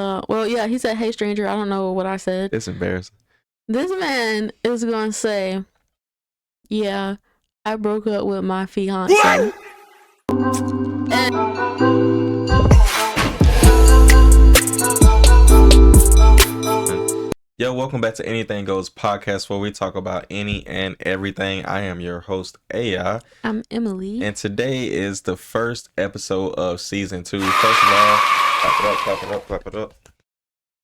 Well, yeah, he said, "Hey, stranger." I don't know what I said. It's embarrassing. This man is gonna say, "Yeah, I broke up with my fiance." What? Yo, welcome back to Anything Goes podcast, where we talk about any and everything. I am your host, AI. I'm Emily. And today is the first episode of season 2. First of all, clap it up.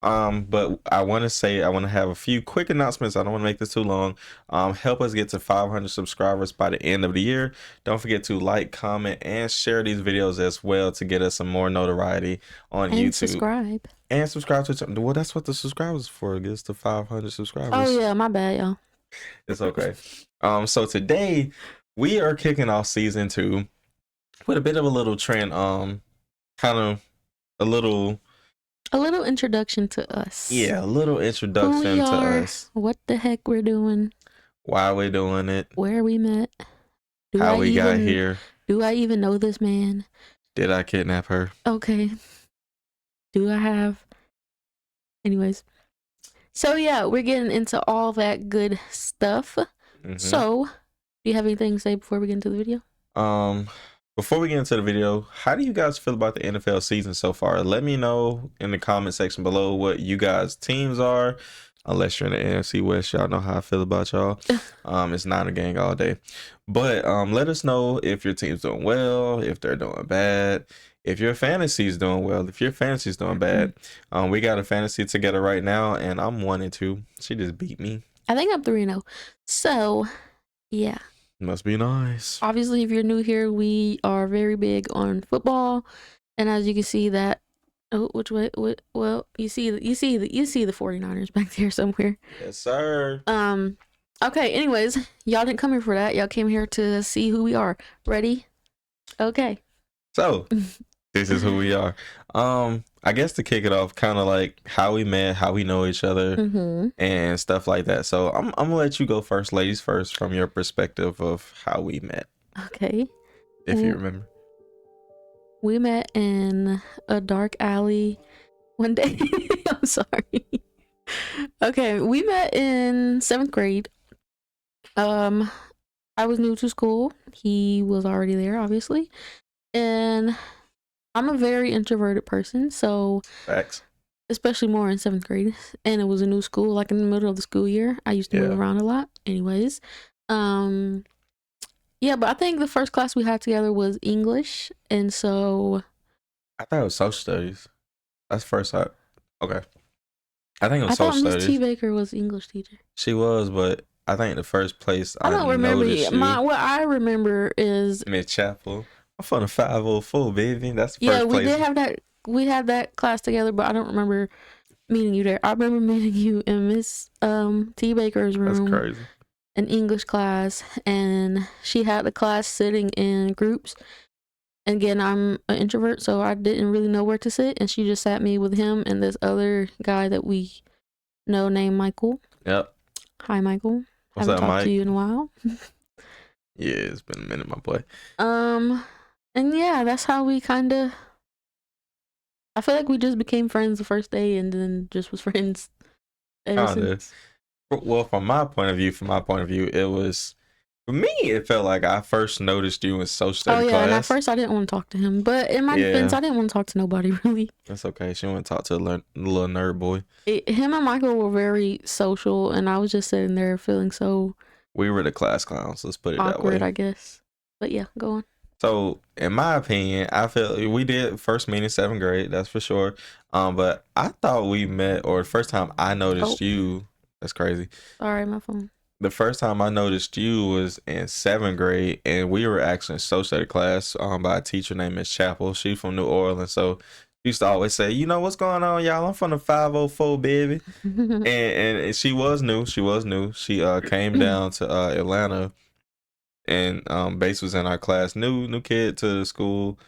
But I want to have a few quick announcements. I don't want to make this too long. Help us get to 500 subscribers by the end of the year. Don't forget to like, comment, and share these videos as well to get us some more notoriety on YouTube. And subscribe to well, that's what the subscribers for. It gets to 500 subscribers. Oh yeah, my bad, y'all. It's okay. So today we are kicking off season 2 with a bit of a little trend. Kind of a little introduction to us. Yeah, a little introduction to us. What the heck we're doing? Why we're doing it? Where we met? How we got here? Do I even know this man? Did I kidnap her? Okay. Do I have? Anyways. So yeah, we're getting into all that good stuff. Mm-hmm. So, do you have anything to say before we get into the video? Before we get into the video, how do you guys feel about the NFL season so far? Let me know in the comment section below what you guys' teams are. Unless you're in the NFC West, y'all know how I feel about y'all. It's not a gang all day. But let us know if your team's doing well, if they're doing bad, if your fantasy's doing well, if your fantasy's doing bad. We got a fantasy together right now, and I'm 1-2. She just beat me. I think I'm 3-0. So, yeah. Must be nice. Obviously, if you're new here, we are very big on football, and as you can see that, which way? Well, you see the 49ers back there somewhere. Yes, sir. Okay. Anyways, y'all didn't come here for that. Y'all came here to see who we are. Ready? Okay. So, this is who we are. I guess to kick it off, kind of like how we met, how we know each other, and stuff like that. So I'm gonna let you go first, ladies first, from your perspective of how we met. Okay. If you remember. We met in a dark alley one day. I'm sorry. Okay, we met in 7th grade. I was new to school. He was already there, obviously, and I'm a very introverted person, so facts. Especially more in 7th grade, and it was a new school, like in the middle of the school year. I used to move around a lot. Anyways, yeah, but I think the first class we had together was English, and so I thought it was social studies. That's first time. Okay, I think it was social studies. Miss T. Baker was English teacher. She was, but I think the first place I don't remember. What I remember is Miss Chapel. I'm from the 504, baby. That's the first place. We did have that. We had that class together, but I don't remember meeting you there. I remember meeting you in Miss T. Baker's room. That's crazy. An English class, and she had the class sitting in groups. And again, I'm an introvert, so I didn't really know where to sit, and she just sat me with him and this other guy that we know named Michael. Yep. Hi, Michael. What's Haven't up, talked Mike? to you in a while. Yeah, it's been a minute, my boy. And yeah, that's how we kind of. I feel like we just became friends the first day, and then just was friends ever since. Well, from my point of view, it was, for me, it felt like I first noticed you in social studies class. And at first I didn't want to talk to him, but in my defense, I didn't want to talk to nobody, really. That's okay. She went to talk to a little nerd boy. Him and Michael were very social, and I was just sitting there feeling so... We were the class clowns, let's put it that way. Awkward, I guess. But yeah, go on. So, in my opinion, I feel we did first meet in 7th grade, that's for sure. But I thought we met, or the first time I noticed you... That's crazy. Sorry, my phone. The first time I noticed you was in 7th grade, and we were actually in social study class by a teacher named Miss Chapel. She's from New Orleans, so she used to always say, "You know what's going on, y'all? I'm from the 504, baby." and she was new. She came down to Atlanta, and Bass was in our class. New kid to the school,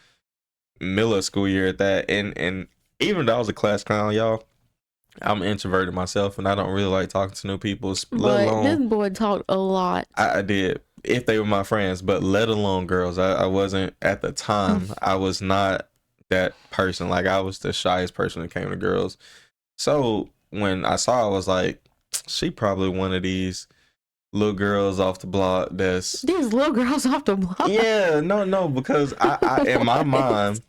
middle of school year at that. And even though I was a class clown, y'all, I'm introverted myself, and I don't really like talking to new people. But this boy talked a lot. I did, if they were my friends, but let alone girls. I wasn't, at the time, I was not that person. Like I was the shyest person when it came to girls. So when I saw, I was like, she probably one of these little girls off the block that's These little girls off the block. yeah, no, because I in my What? mind,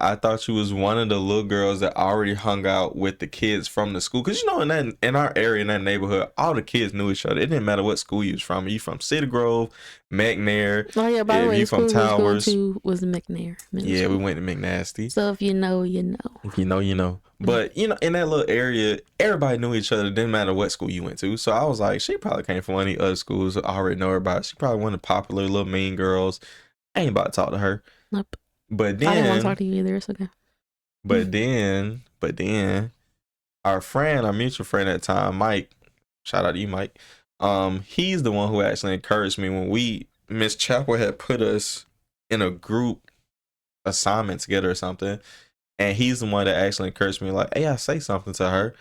I thought she was one of the little girls that already hung out with the kids from the school. Cause you know, in our area, in that neighborhood, all the kids knew each other. It didn't matter what school you was from. You from Cedar Grove, McNair, Oh yeah, by the if way, you the from school we was going Towers. to was McNair Middle Yeah, we School. went to McNasty. So if you know, you know. If you know, you know. But you know, in that little area, everybody knew each other. Didn't matter what school you went to. So I was like, she probably came from one of the other schools. I already know her about. She probably one of the popular little mean girls. I ain't about to talk to her. Nope. But I didn't want to talk then, to you either. It's okay. but then, our friend, our mutual friend at the time, Mike. Shout out to you, Mike. He's the one who actually encouraged me when Miss Chapel had put us in a group assignment together or something. And he's the one that actually encouraged me, like, hey, I say something to her.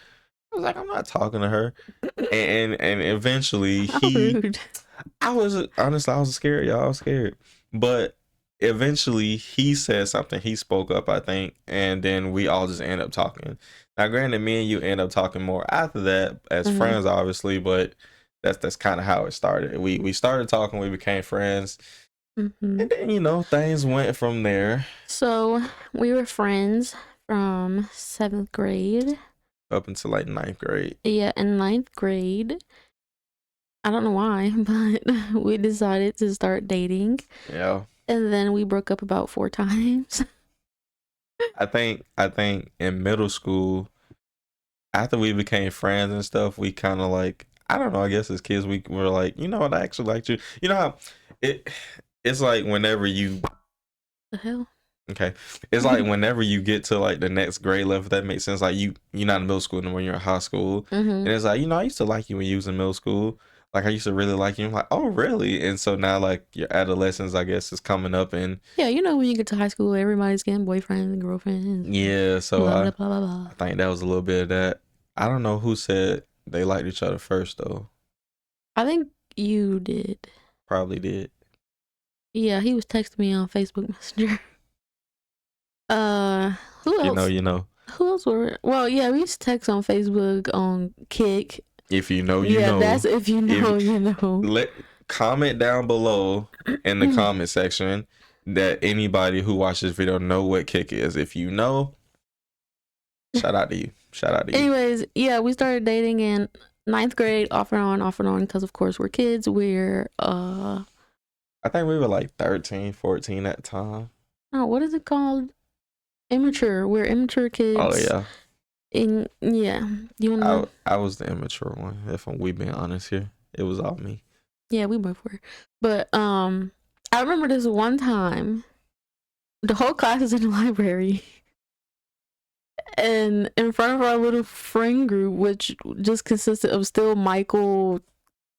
I was like, I'm not talking to her. And eventually How rude. I was honestly, I was scared, y'all. I was scared. But eventually he said something. He spoke up, I think, and then we all just end up talking. Now, granted, me and you end up talking more after that as friends, obviously, but that's kind of how it started. We started talking, we became friends, and then things went from there. So we were friends from 7th grade. Up until like 9th grade. Yeah, in 9th grade. I don't know why, but we decided to start dating. Yeah. And then we broke up about 4 times. I think in middle school, after we became friends and stuff, we kind of like, I don't know, I guess as kids we were like, you know what, I actually liked you. You know how it's like whenever you The hell? okay, it's like whenever you get to like the next grade level, if that makes sense. Like you're not in middle school anymore, you're in high school, and it's like, I used to like you when you was in middle school. Like I used to really like you. I'm like, oh really? And so now like your adolescence, I guess, is coming up, and Yeah, when you get to high school, everybody's getting boyfriends and girlfriends. yeah, so Blah, blah, blah, blah, blah. I think that was a little bit of that. I don't know who said they liked each other first though. I think you did. Probably did. Yeah, he was texting me on Facebook Messenger. Who else? You know. Who else were? Well, yeah, we used to text on Facebook on Kick. If you know, you know. Yeah, that's if you know, you know. Comment down below in the comment section that anybody who watches this video know what Kick is. If you know, shout out to you. Shout out to you. Anyways, yeah, we started dating in 9th grade, off and on, because of course we're kids. We're I think we were like 13, 14 at the time. Oh, what is it called? Immature. We're immature kids. Oh yeah. And yeah, you know. I was the immature one. If we being honest here, it was all me. Yeah, we both were. But I remember this one time, the whole class is in the library, and in front of our little friend group, which just consisted of still Michael,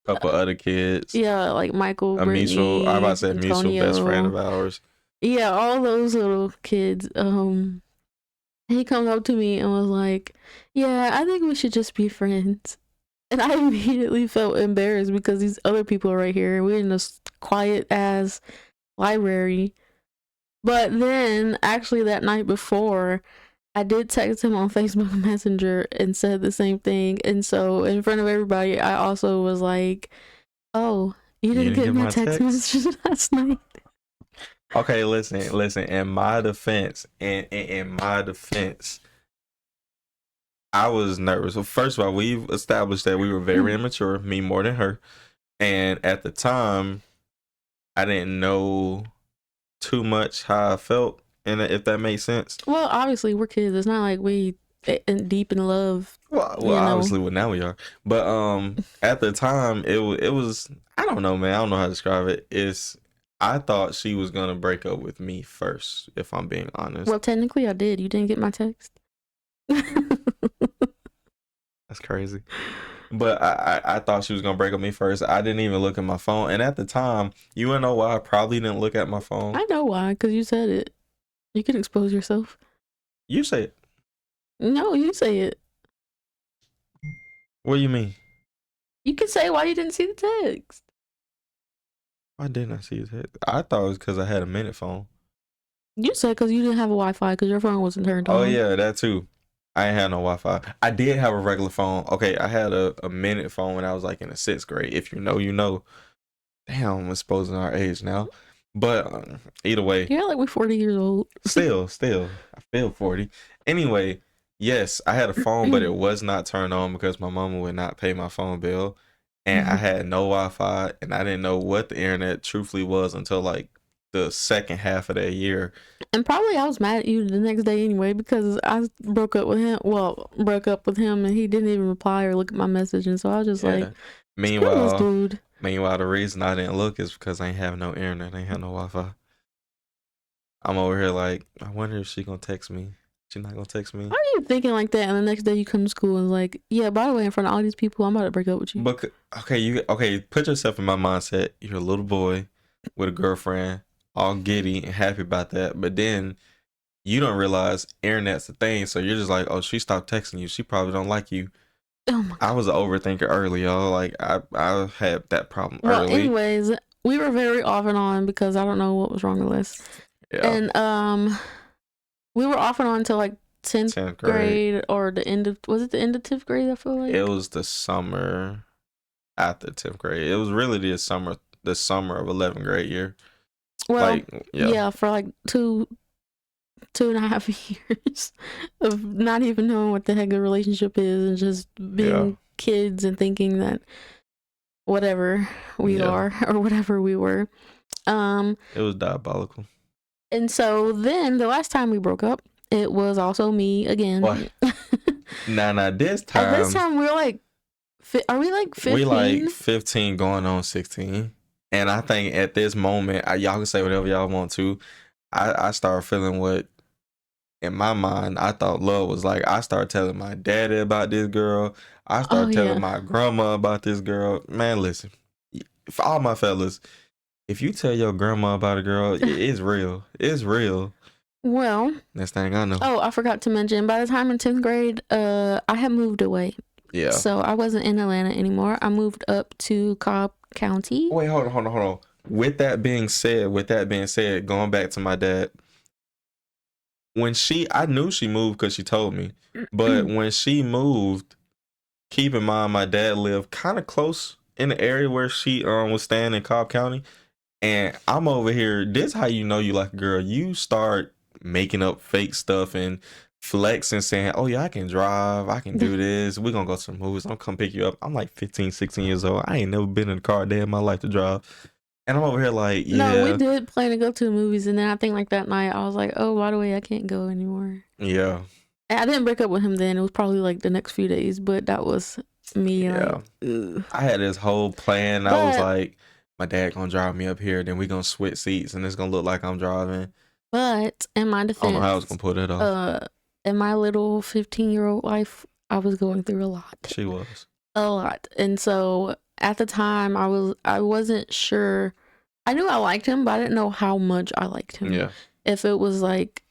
couple other kids. Yeah, like Michael, a Brittany, mutual. I about to say Antonio, mutual best friend of ours. Yeah, all those little kids. He comes up to me and was like, "Yeah, I think we should just be friends." And I immediately felt embarrassed because these other people are right here. We're in this quiet ass library. But then, actually, that night before, I did text him on Facebook Messenger and said the same thing. And so, in front of everybody, I also was like, "Oh, you didn't get my text message last night." Okay, listen. In my defense, I was nervous. Well, first of all, we've established that we were very immature, me more than her. And at the time, I didn't know too much how I felt, and if that makes sense. Well, obviously, we're kids. It's not like we deep in love. Well, obviously, now we are. But at the time, it was. I don't know, man. I don't know how to describe it. I thought she was gonna break up with me first, if I'm being honest. Well, technically, I did. You didn't get my text. That's crazy. But I thought she was gonna break up with me first. I didn't even look at my phone, and at the time, you wanna know why I probably didn't look at my phone? I know why, because you said it. You can expose yourself. You say it. No, you say it. What do you mean? You can say why you didn't see the text. Why didn't I see the text? I thought it was because I had a minute phone. You said because you didn't have a Wi-Fi because your phone wasn't turned Oh on. yeah, that too. I ain't had no Wi-Fi. I did have a regular phone. Okay, I had a minute phone when I was like in the 6th grade. If you know, you know. Damn, I'm exposing our age now. But either way, Yeah, like we're 40 years old. still, I feel 40. Anyway, yes, I had a phone, but it was not turned on because my mama would not pay my phone bill, and I had no Wi-Fi, and I didn't know what the internet truthfully was until like the second half of that year. And probably I was mad at you the next day anyway because I broke up with him. Well, broke up with him and he didn't even reply or look at my message. And so I was just like, screw this dude. Meanwhile, the reason I didn't look is because I ain't have no internet, I ain't have no Wi-Fi. I'm over here like, I wonder if she gonna text me. She not gonna text me. Why are you thinking like that? And the next day you come to school and like, yeah, by the way, in front of all these people, I'm about to break up with you. But okay, put yourself in my mindset. You're a little boy with a girlfriend, all giddy and happy about that. But then you don't realize internet's a thing, so you're just like, oh, she stopped texting you. She probably don't like you. Oh my God. I was an overthinker early, y'all. Like I had that problem Well, early. anyways, we were very off and on because I don't know what was wrong with us. Yeah. And we were off and on until like 10th grade or the end of, was it the end of 10th grade? I feel like it was the summer after 10th grade. It was really the summer of 11th grade year. Well, like, yeah, for like 2.5 years of not even knowing what the heck a relationship is and just being kids and thinking that whatever we are or whatever we were. It was diabolical. And so then the last time we broke up, it was also me again. What? Nah, this time. At this time we were like, are we like 15? We like 15 going on 16. And I think at this moment, y'all can say whatever y'all want to. I started feeling what, in my mind, I thought love was like. I started telling my daddy about this girl. I started telling my grandma about this girl. Man, listen, for all my fellas, if you tell your grandma about a girl, it's real. It's real. Well, next thing I know. Oh, I forgot to mention, by the time in 10th grade, I had moved away. Yeah. So I wasn't in Atlanta anymore. I moved up to Cobb County. Wait, hold on. With that being said, going back to my dad, I knew she moved because she told me, but when she moved, keep in mind my dad lived kind of close in the area where she was staying in Cobb County, and I'm over here. This how you know you like a girl. You start making up fake stuff and flexing, saying, oh yeah, I can drive, I can do this, we're gonna go to the movies, I'll come pick you up. I'm like 15, 16 years old. I ain't never been in a car a day in my life to drive. And I'm over here like, yeah. No, we did plan to go to the movies, and then I think like that night I was like, oh, by the way, I can't go anymore. Yeah. And I didn't break up with him then. It was probably like the next few days, but that was me. Yeah. Like, I had this whole plan. I was like, my dad gonna drive me up here, then we gonna switch seats and it's gonna look like I'm driving. But in my defense, I don't know how I was gonna pull that off. In my little 15-year-old life, I was going through a lot. She was. A lot. And so at the time I wasn't sure. I knew I liked him, but I didn't know how much I liked him. Yeah. If it was like,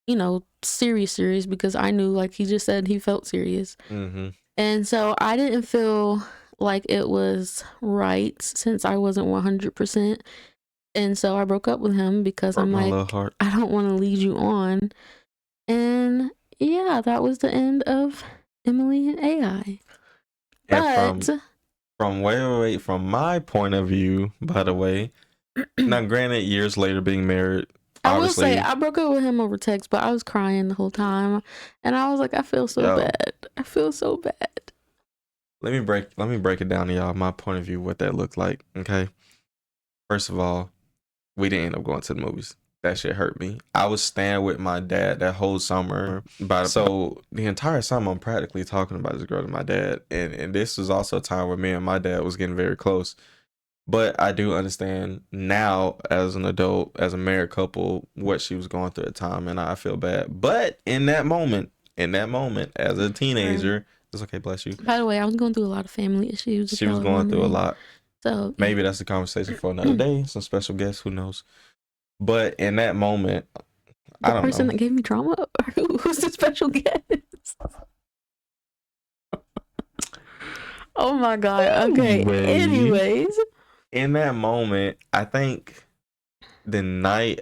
you know, serious, because I knew, like he just said, he felt serious. Mm-hmm. And so I didn't feel like it was right since I wasn't 100%. And so I broke up with him because I'm like, I don't want to lead you on. And yeah, that was the end of Emily and AI. And from my point of view, by the way, now granted, years later being married, I will say I broke up with him over text, but I was crying the whole time, and I was like, I feel so bad. I feel so bad. Let me break it down to y'all. My point of view, what that looked like. Okay, first of all, we didn't end up going to the movies. That shit hurt me. I was staying with my dad that whole summer. So the entire summer, I'm practically talking about this girl to my dad, and this was also a time where me and my dad was getting very close. But I do understand now, as an adult, as a married couple, what she was going through at the time, and I feel bad. But in that moment, as a teenager, it's okay, bless you. By the way, I was going through a lot of family issues. She was going through a lot. So maybe that's a conversation for another day. Some special guests, who knows? But in that moment, I don't know. The person that gave me trauma, or who's the special guest? Oh my God. Okay. Anyways. In that moment, I think the night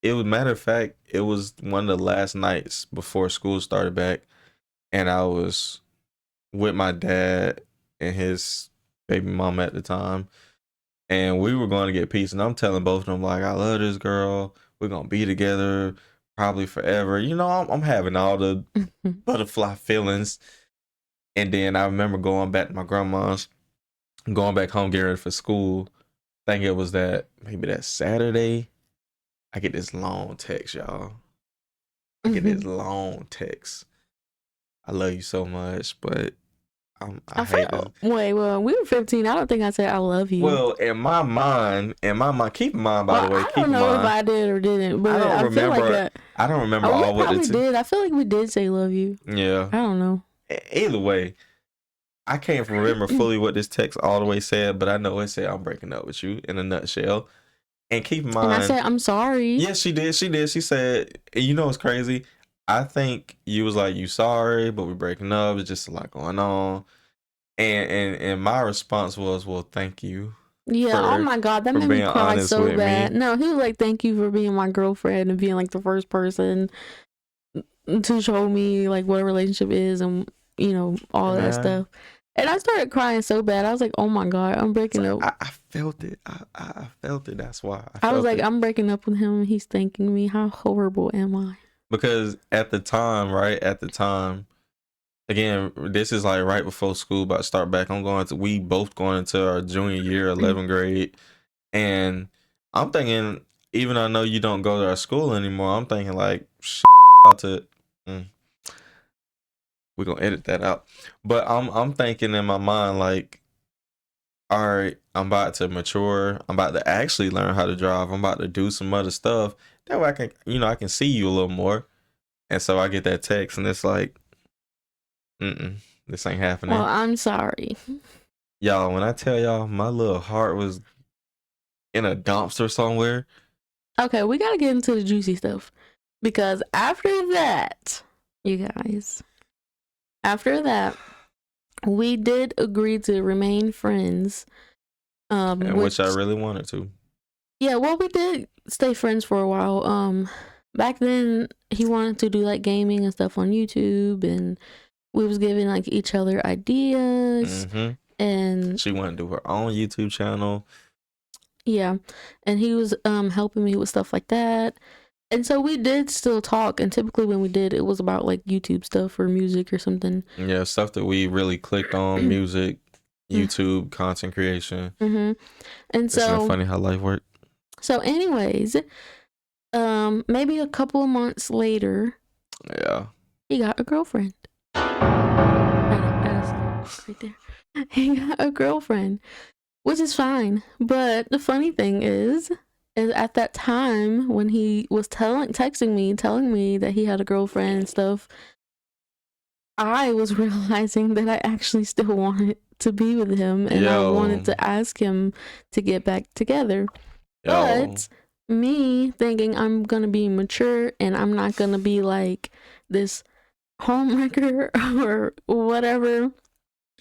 it was, matter of fact, it was one of the last nights before school started back, and I was with my dad and his baby mama at the time, and we were going to get pizza. And I'm telling both of them like, I love this girl. We're gonna be together probably forever. You know, I'm having all the butterfly feelings. And then I remember going back to my grandma's, going back home, getting ready for school. I think it was maybe that Saturday. I get this long text, y'all. I get this long text. I love you so much, but I hate this. Wait, well, we were 15. I don't think I said I love you. Well, in my mind, keep in mind, by the way, I keep don't in know mind. if I did or didn't, but I don't remember. feel like I don't remember we all what probably it did. I feel like we did say love you. Yeah. I don't know. Either way, I can't remember fully what this text all the way said, but I know it said I'm breaking up with you in a nutshell. And keep in mind, And I said I'm sorry. Yes, she did. She did. She said, and you know what's crazy? I think you was like, you sorry, but we're breaking up. It's just a lot going on. And my response was, well, thank you. Yeah, oh my God, that made me cry so bad. Me. No, he was like, thank you for being my girlfriend and being like the first person to show me like what a relationship is and, you know, all that stuff. And I started crying so bad. I was like, oh my God, I'm breaking up. I felt it. I felt it. That's why. I was like, I'm breaking up with him and he's thanking me. How horrible am I? Because at the time, right? At the time, again, this is like right before school about to start back. We both going into our junior year, 11th grade. And I'm thinking, even though I know you don't go to our school anymore, I'm thinking like, about to, we're gonna edit that out. But I'm thinking in my mind like, all right, I'm about to mature. I'm about to actually learn how to drive. I'm about to do some other stuff. That way I can see you a little more. And so I get that text and it's like, this ain't happening. Well, I'm sorry. Y'all, when I tell y'all my little heart was in a dumpster somewhere. Okay, we gotta get into the juicy stuff. Because after that, you guys, we did agree to remain friends. Which I really wanted to. Yeah, well, we did stay friends for a while. Back then, he wanted to do like gaming and stuff on YouTube, and we was giving like each other ideas. And she wanted to do her own YouTube channel. Yeah, and he was helping me with stuff like that. And so we did still talk, and typically when we did, it was about like YouTube stuff or music or something. Yeah, stuff that we really clicked on: music, YouTube, content creation. And so, isn't it funny how life works? So, anyways, maybe a couple of months later, yeah, he got a girlfriend. Right there. He got a girlfriend, which is fine. But the funny thing is at that time when he was texting me, telling me that he had a girlfriend and stuff, I was realizing that I actually still wanted to be with him, and I wanted to ask him to get back together. But me thinking I'm gonna be mature and I'm not gonna be like this homewrecker or whatever,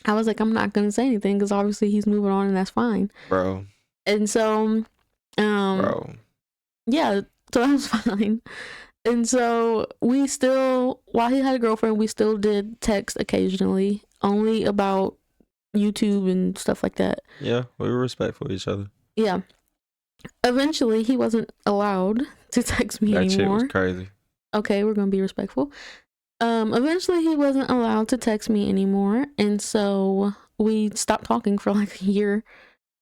I was like, I'm not gonna say anything because obviously he's moving on and that's fine, bro. And so yeah, so that was fine. And so we still, while he had a girlfriend, we still did text occasionally, only about YouTube and stuff like that. Yeah, we were respectful of each other. Yeah. Eventually, he wasn't allowed to text me anymore. That shit was crazy. Okay, we're gonna be respectful. Eventually, he wasn't allowed to text me anymore, and so we stopped talking for like a year.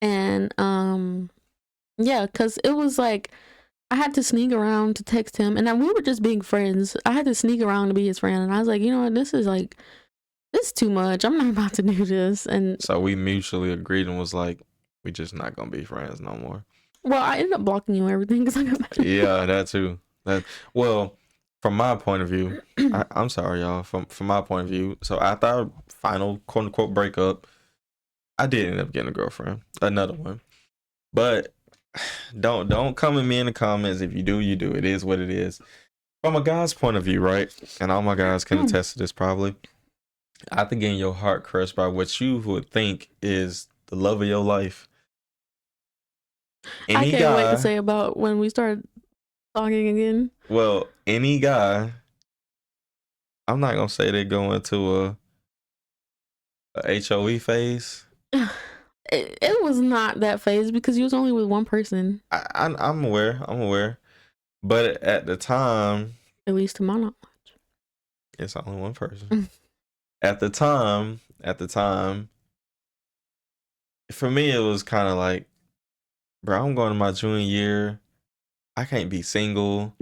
And yeah, because it was like I had to sneak around to text him, and we were just being friends. I had to sneak around to be his friend, and I was like, you know what, this is too much. I'm not about to do this. And so we mutually agreed and was like, we just not gonna be friends no more. Well, I ended up blocking you and everything because I got mad. Yeah, that too. Well, from my point of view, I'm sorry, y'all. From my point of view, so after our final quote unquote breakup, I did end up getting a girlfriend, another one. But don't come at me in the comments. If you do, you do. It is what it is. From a guy's point of view, right? And all my guys can attest to this probably. After getting your heart crushed by what you would think is the love of your life. I can't wait to say about when we started talking again. Well, any guy, I'm not gonna say they go into a HOE phase. It was not that phase because you was only with one person, I'm aware. I'm aware. But at the time, at least to my knowledge. it's only one person. At the time, for me, it was kind of like, bro, I'm going to my junior year. I can't be single.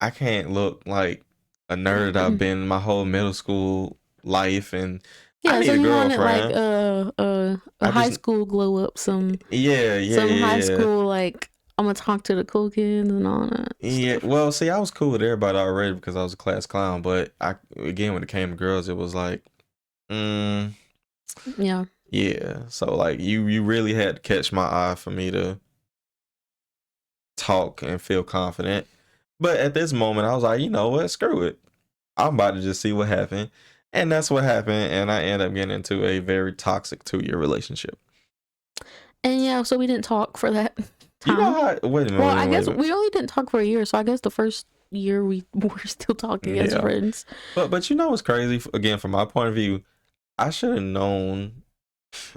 I can't look like a nerd I've been my whole middle school life, and I Yeah, need so a you wanted like girlfriend. a I high just, school glow up, some high yeah. school like I'm gonna talk to the cool kids and all that Yeah, stuff. well, see, I was cool with everybody already because I was a class clown. But again, when it came to girls, it was like, mm, Yeah. yeah. So like, you really had to catch my eye for me to talk and feel confident. But at this moment, I was like, you know what? Screw it. I'm about to just see what happened, and that's what happened. And I ended up getting into a very toxic 2 year relationship. And yeah, so we didn't talk for that You know time. how? Wait a minute. Well, Wait a I minute. Wait a guess minute. we only didn't talk for a year, so I guess the first year we were still talking as Yeah, friends. but you know what's crazy? Again, from my point of view, I should have known.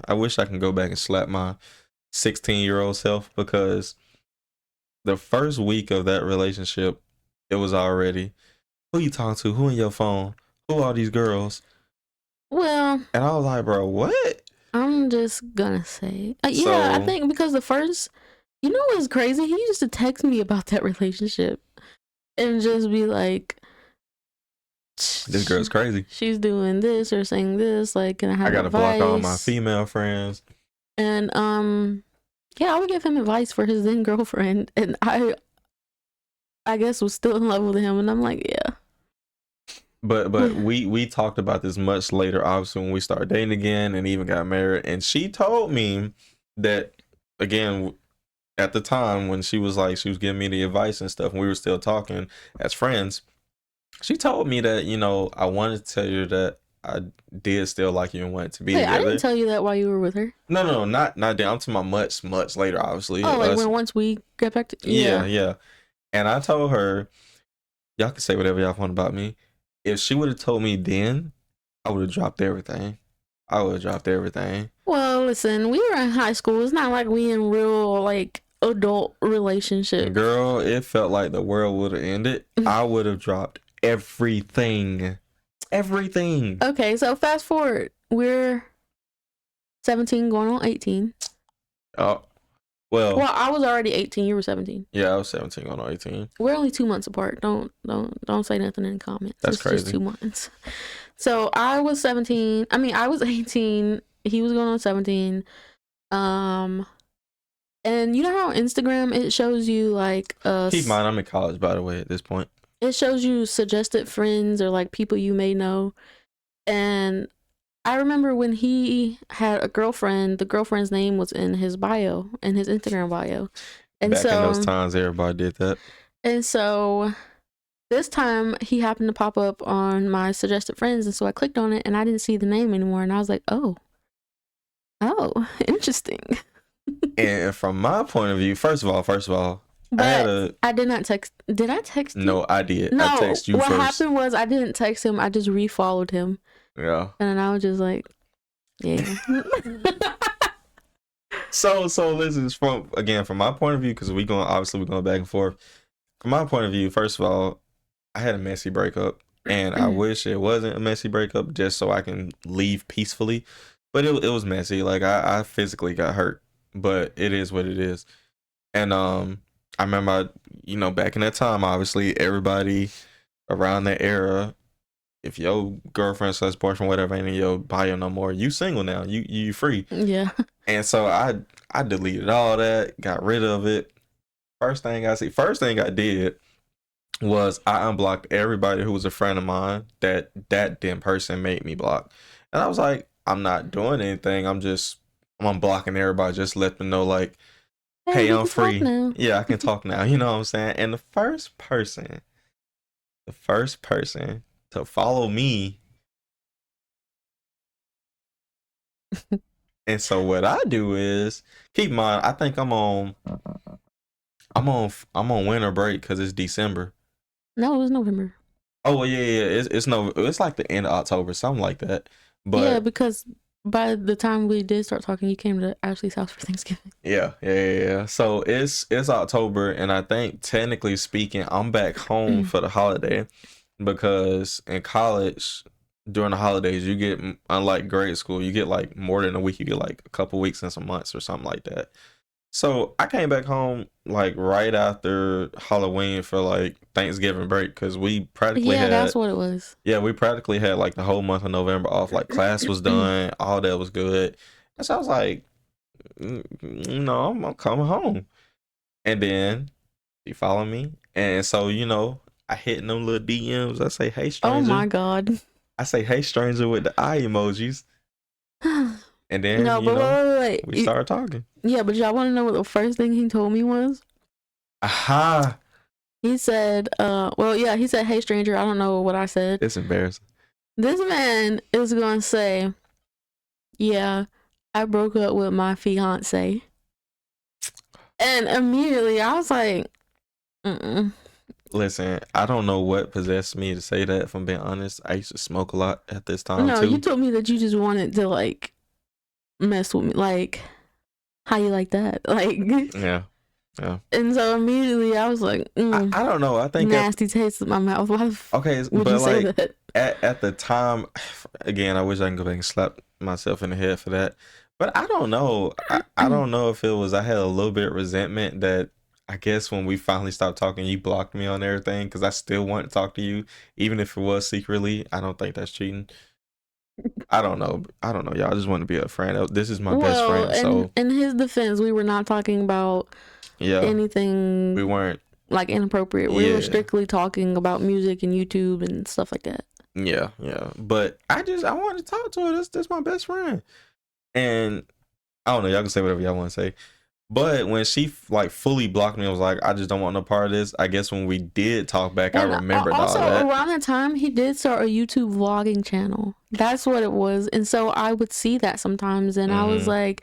I wish I can go back and slap my 16-year-old self because the first week of that relationship, it was already, who you talking to? Who in your phone? Who are these girls? Well, And I was like, bro, what? I'm just gonna say, yeah, I So think because the first, you know what's crazy? He used to text me about that relationship and just be like, this girl's crazy. she's doing this or saying this, like, can I I have gotta block all my advice? female friends. And yeah, I would give him advice for his then girlfriend, and I guess was still in love with him, and I'm like, yeah. But we talked about this much later, obviously, when we started dating again and even got married. And she told me that, again, at the time when she was like, she was giving me the advice and stuff, and we were still talking as friends. She told me that, I wanted to tell you that I did still like you and wanted to be Wait, I didn't together. tell you that while you were with her. No, not that. I'm talking about much later, obviously. Oh, like Us, when once we get back to yeah, yeah. yeah. And I told her, y'all can say whatever y'all want about me. If she would have told me then, I would have dropped everything. I would have dropped everything. Well, listen, we were in high school. It's not like we in real like adult relationship. Girl, it felt like the world would have ended. I would have dropped everything. Everything. Okay, so fast forward. We're 17 going on 18. Oh, well, I was already 18, you were 17. yeah, I was 17 going on 18. We're only 2 months apart. Don't say nothing in the comments. That's It's crazy. just 2 months. So I was 17. I mean, I was 18. He was going on 17. And you know how on Instagram it shows you like Keep in mind, I'm in college, by the way, at this point. it shows you suggested friends or like people you may know. And I remember when he had a girlfriend, the girlfriend's name was in his bio, in his Instagram bio. And Back in those so times, everybody did that. and so this time he happened to pop up on my suggested friends, and so I clicked on it and I didn't see the name anymore, and I was like, oh, interesting. And from my point of view, first of all, But I did not text. Did I text you? No, I did. No, I texted you what first. happened was I didn't text him. I just refollowed him. Yeah. And I was just like, yeah. So listen, from my point of view, because we're going back and forth. From my point of view, first of all, I had a messy breakup, and I wish it wasn't a messy breakup just so I can leave peacefully. But it was messy. Like I physically got hurt, but it is what it is. And I remember, back in that time, obviously everybody around that era, if your girlfriend slash boyfriend, whatever, ain't in your bio no more, you single now. You free. Yeah. And so I deleted all that, got rid of it. First thing I did was I unblocked everybody who was a friend of mine that damn person made me block. And I was like, I'm not doing anything. I'm unblocking everybody, just let them know like, hey, I'm free. Yeah, I can talk now. You know what I'm saying? And the first person to follow me. And so what I do is, keep in mind, I think I'm on I'm on winter break because it's December. No, it was November. Oh well, yeah. It's like the end of October, something like that. Yeah, But because by the time we did start talking, you came to Ashley's house for Thanksgiving. yeah. So it's October, and I think technically speaking, I'm back home for the holiday because in college during the holidays you get, unlike grade school, you get like more than a week. You get like a couple weeks and some months or something like that. So I came back home like right after Halloween for like Thanksgiving break because we practically Yeah, that's had, what it was. yeah, we practically had like the whole month of November off. Like class was done, all that was good. And so I was like, No, I'm coming home." And then he followed me, and so I hit them little DMs. I say, "Hey, Oh stranger." my god. I say, "Hey, stranger," with the eye emojis, and then No, but wait. we started talking. Yeah, but y'all want to know what the first thing he told me was? Aha! He said, he said, "Hey, stranger." I don't know what I said. It's embarrassing. This man is going to say, "Yeah, I broke up with my fiance." And immediately I was like, mm-mm. Listen, I don't know what possessed me to say that, if I'm being honest. I used to smoke a lot at this time, No, too. you told me that you just wanted to, like, mess with me. Like, how you like that? Like, yeah. And so immediately I was like, I don't know. I think nasty taste in my mouth. Why would you say that? At the time, again, I wish I can go back and slap myself in the head for that. But I don't know. I don't know if it was, I had a little bit of resentment that I guess when we finally stopped talking, you blocked me on everything because I still want to talk to you, even if it was secretly. I don't think that's cheating. I don't know. Y'all just want to be a friend. This is my best friend. So in his defense, we were not talking about anything. We weren't like inappropriate. We were strictly talking about music and YouTube and stuff like that. Yeah. But I wanted to talk to her. That's my best friend. And I don't know. Y'all can say whatever y'all want to say. But when she like fully blocked me, I was like, I just don't want no part of this. I guess when we did talk back, I remembered also, all that. Around that time, he did start a YouTube vlogging channel. That's what it was. And so I would see that sometimes, and I was like,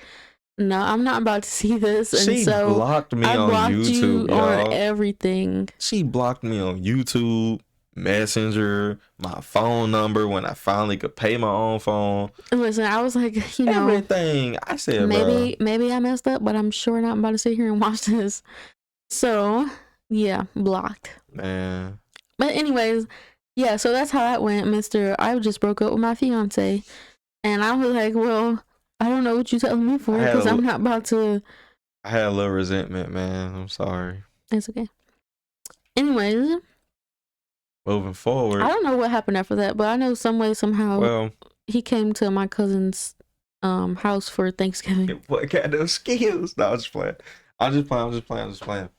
no, I'm not about to see this. And she so blocked me I on YouTube, on everything. She blocked me on YouTube, Messenger, my phone number when I finally could pay my own phone. Listen, I was like, everything. I said, maybe I messed up, but I'm sure not about to sit here and watch this. So yeah, blocked. Man. But anyways, yeah, so that's how that went, Mr. I just broke up with my fiance. And I was like, well, I don't know what you're telling me for, because I'm not about to. I had a little resentment, man. I'm sorry. It's okay. Anyways, moving forward, I don't know what happened after that, but I know some way, somehow, he came to my cousin's house for Thanksgiving. What kind of skills? No, I'm just playing. I'm just playing.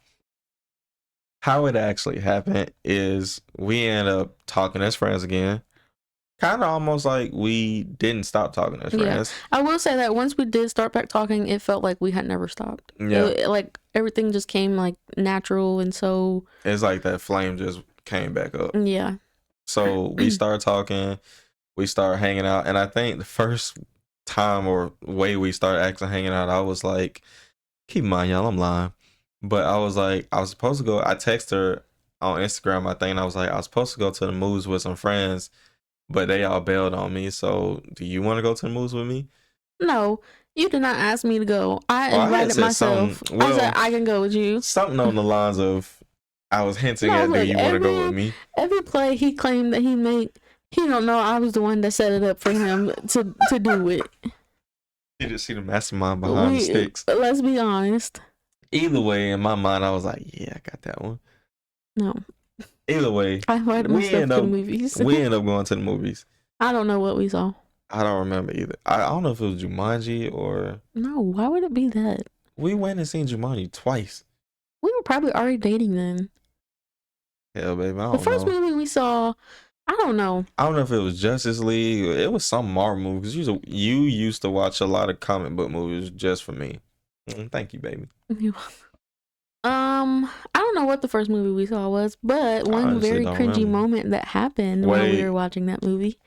How it actually happened is we end up talking as friends again. Kind of almost like we didn't stop talking as friends. I will say that once we did start back talking, it felt like we had never stopped. Yeah. Like everything just came like natural, and so it's like that flame just came back up. Yeah. So we started talking, we started hanging out, and I think the first time or way we started actually hanging out, I was like, keep in mind, y'all, I'm lying, but I was like, I was supposed to go. I texted her on Instagram, I think, and I was like, I was supposed to go to the movies with some friends, but they all bailed on me. So do you want to go to the movies with me? No, you did not ask me to go. I invited myself. I said I can go with you. Something on the lines of, I was hinting at, do you want to go with me? Every play he claimed that he made, he don't know I was the one that set it up for him to do it. You just see the mastermind behind the sticks. Let's be honest. Either way, in my mind, I was like, yeah, I got that one. No. Either way, I invited myself to the movies. We ended up going to the movies. I don't know what we saw. I don't remember either. I don't know if it was Jumanji or... No, why would it be that? We went and seen Jumanji twice. We were probably already dating then. Hell, baby, I don't know. The first movie we saw, I don't know. I don't know if it was Justice League. It was some Marvel movie. Because you used to watch a lot of comic book movies just for me. Thank you, baby. I don't know what the first movie we saw was, but one very cringy moment that happened while we were watching that movie.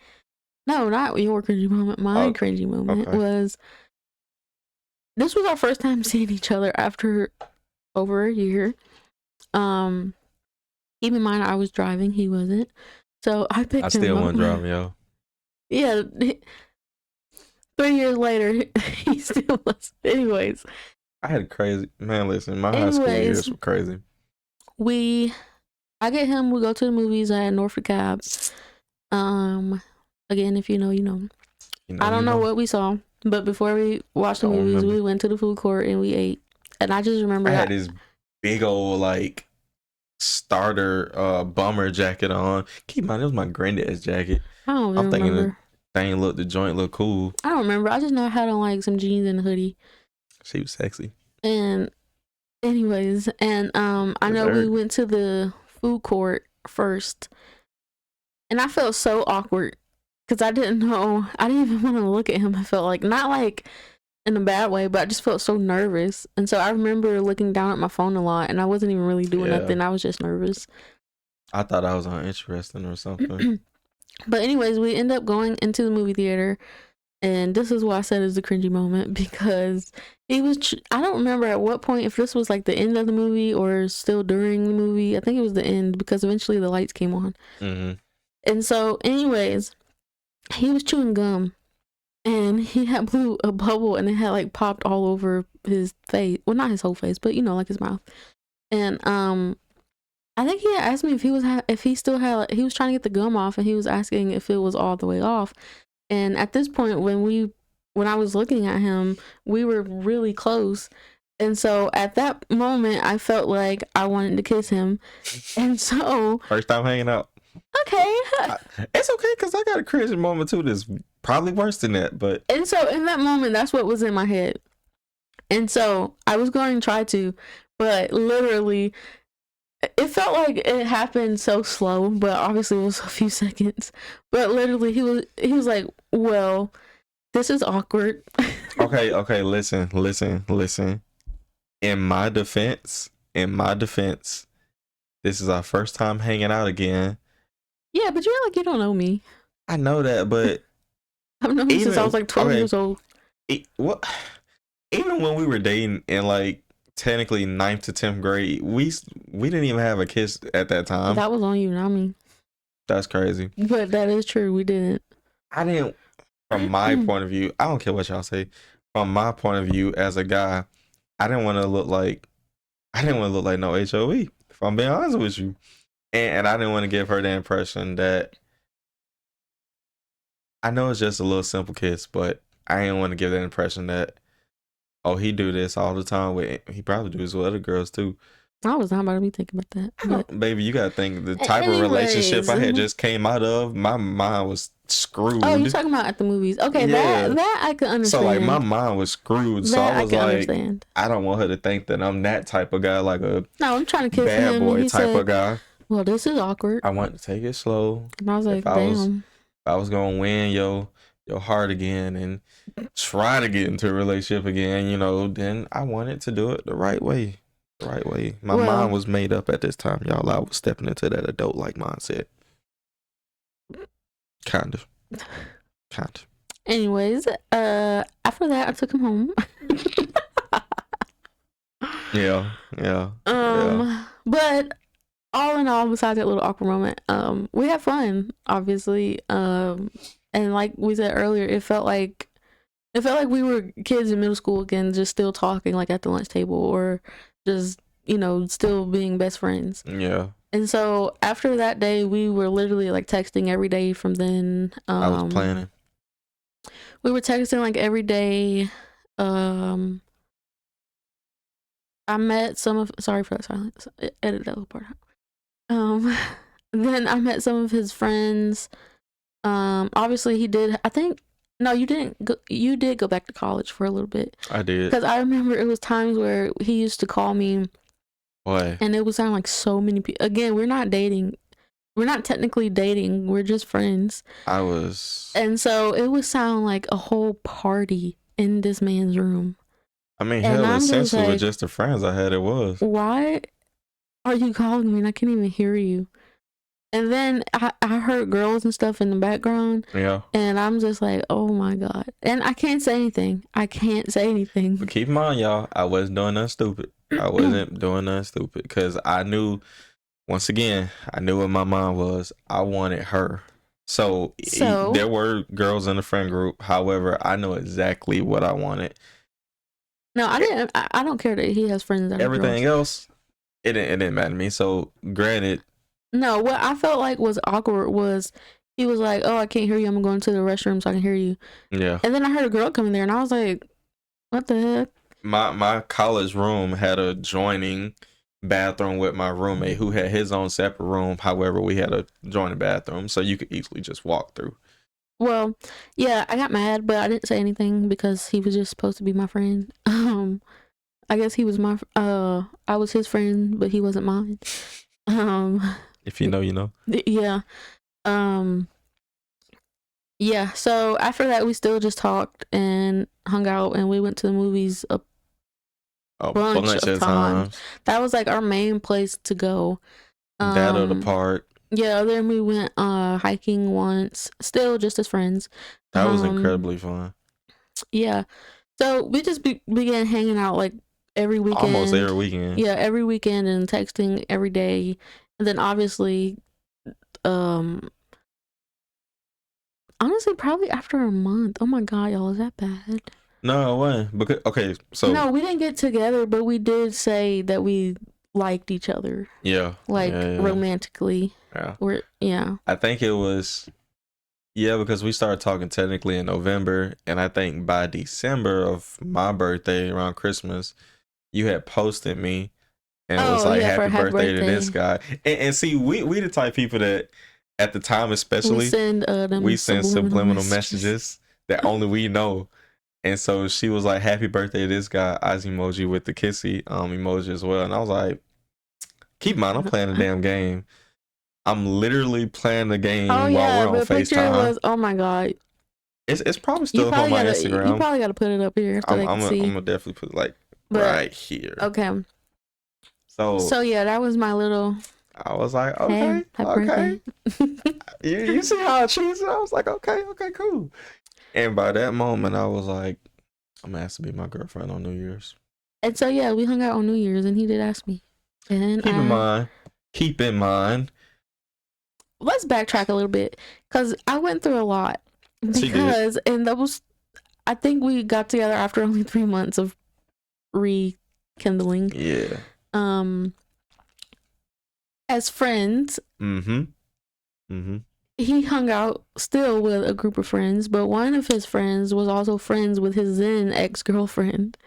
No, not your cringy moment. My cringy moment was, this was our first time seeing each other after over a year. Keep in mind I was driving, he wasn't. So I picked I him still up. want to drive, yo. Yeah. 3 years later, he still was. Anyways. I had crazy man. Listen, my high school years were crazy. I get him. We go to the movies at Norfolk Cab. Again, if you know, you know. I don't know what we saw, but before we watched the movies, we went to the food court and we ate. And I just remember I had this big old like starter bummer jacket on. Keep in mind, it was my granddad's jacket. I don't remember. Thinking the joint looked cool. I don't remember. I just know I had on like some jeans and a hoodie. She was sexy. And anyways, and I know we went to the food court first, and I felt so awkward because I didn't even want to look at him. I felt like, not like in a bad way, but I just felt so nervous. And so I remember looking down at my phone a lot, and I wasn't even really doing nothing. I was just nervous. I thought I was uninteresting or something. But anyways, we end up going into the movie theater, and this is what I said is the cringy moment, because he was I don't remember at what point, if this was like the end of the movie or still during the movie. I think it was the end, because eventually the lights came on. And so anyways, he was chewing gum, and he had blew a bubble, and it had like popped all over his face. Well, not his whole face, but you know, like his mouth. And I think he had asked me if he still had, he was trying to get the gum off, and he was asking if it was all the way off. And at this point, when I was looking at him, we were really close. And so at that moment, I felt like I wanted to kiss him. And so first time hanging out. Okay. It's okay, because I got a crazy moment too that's probably worse than that. But and so in that moment, that's what was in my head. And so I was going to try to, but literally, it felt like it happened so slow, but obviously it was a few seconds. But literally, he was like, well, this is awkward. Okay, listen. In my defense, this is our first time hanging out again. Yeah, but you're like, you don't know me. I know that, but I've known you since I was like 12 years old. Even when we were dating in like technically 9th to 10th grade, we didn't even have a kiss at that time. That was on you, not me. That's crazy. But that is true. We didn't. I didn't. From my point of view, I don't care what y'all say. From my point of view as a guy, I didn't want to look like no HOE. If I'm being honest with you, and I didn't want to give her the impression that, I know it's just a little simple kiss, but I didn't want to give that impression that, oh, he do this all the time. He probably do this with other girls too. I was not about to be thinking about that. But baby, you gotta think the type of relationship I had just came out of. My mind was screwed. Oh, you're talking about at the movies? Okay, yeah. that I could understand. So like my mind was screwed. That so I was like, understand. I don't want her to think that I'm that type of guy, like a I'm trying to kiss bad him, boy type of guy. Well, this is awkward. I want to take it slow. And I was like, damn. If I was gonna win your heart again and try to get into a relationship again, you know, then I wanted to do it the right way. My mind was made up at this time, y'all. I was stepping into that adult-like mindset. Kind of. Anyways, after that, I took him home. Yeah. But all in all, besides that little awkward moment, we had fun, obviously. And like we said earlier, it felt like we were kids in middle school again, just still talking like at the lunch table, or just, you know, still being best friends. Yeah. And so after that day, we were literally like texting every day from then. I was planning. We were texting like every day. I met some of, sorry for that silence, edit that little part out. Then I met some of his friends. Obviously he did, I think, no, you didn't go, you did go back to college for a little bit. I did. Because I remember it was times where he used to call me. Why? And it would sound like so many people. Again, we're not dating. We're not technically dating. We're just friends. And so it would sound like a whole party in this man's room. I mean, hell, essentially like, with just the friends I had, it was. Why are you calling me and I can't even hear you? And then I heard girls and stuff in the background. Yeah. And I'm just like, oh my God. And I can't say anything. But keep in mind, y'all, I wasn't doing nothing stupid. I wasn't doing nothing stupid because I knew, once again, I knew what my mind was. I wanted her. So So there were girls in the friend group. However, I know exactly what I wanted. no, I didn't. I don't care that he has friends that are Everything girls. else, it didn't matter to me. So granted, No, what I felt like was awkward was he was like, "Oh, I can't hear you. I'm going to the restroom so I can hear you." yeah. And then I heard a girl coming there, and I was like, "What the heck?" My college room had a joining bathroom with my roommate who had his own separate room. However, we had a joining bathroom, so you could easily just walk through. Well, yeah, I got mad, but I didn't say anything because he was just supposed to be my friend. I guess he was I was his friend, but he wasn't mine. If you know, you know. Yeah. Um, yeah. So after that, we still just talked and hung out, and we went to the movies a bunch of times. times. That was like our main place to go. That or the park. Yeah. Then we went hiking once, still just as friends. That was incredibly fun. Yeah. So we just began hanging out like every weekend. Almost every weekend. Yeah, every weekend and texting every day. And then obviously, honestly, probably after a month. Oh my God, y'all, is that bad? No, it wasn't. Because, okay, so. No, we didn't get together, but we did say that we liked each other. Yeah. Like romantically. Yeah. I think it was. Yeah, because we started talking technically in November, and I think by December of my birthday, around Christmas, you had posted me, and it was like, happy birthday to this guy. And see, we the type of people that, at the time especially, we send subliminal messages that only we know. And so she was like, happy birthday to this guy, eyes emoji with the kissy emoji as well. And I was like, keep in mind, I'm playing a damn game. I'm literally playing the game while we're on FaceTime. Oh my God. It's probably still up on my Instagram. You probably got to put it up here so they can see. I'm gonna definitely put it right here. Okay. So yeah, that was my little. I was like, okay, okay. you see how I cheesed it? I was like, okay, cool. And by that moment, I was like, I'm gonna ask to be my girlfriend on New Year's. And so yeah, we hung out on New Year's, and he did ask me. And keep in mind. Let's backtrack a little bit because I went through a lot. And that was, I think we got together after only 3 months of rekindling. Yeah. As friends. He hung out still with a group of friends, but one of his friends was also friends with his then ex-girlfriend.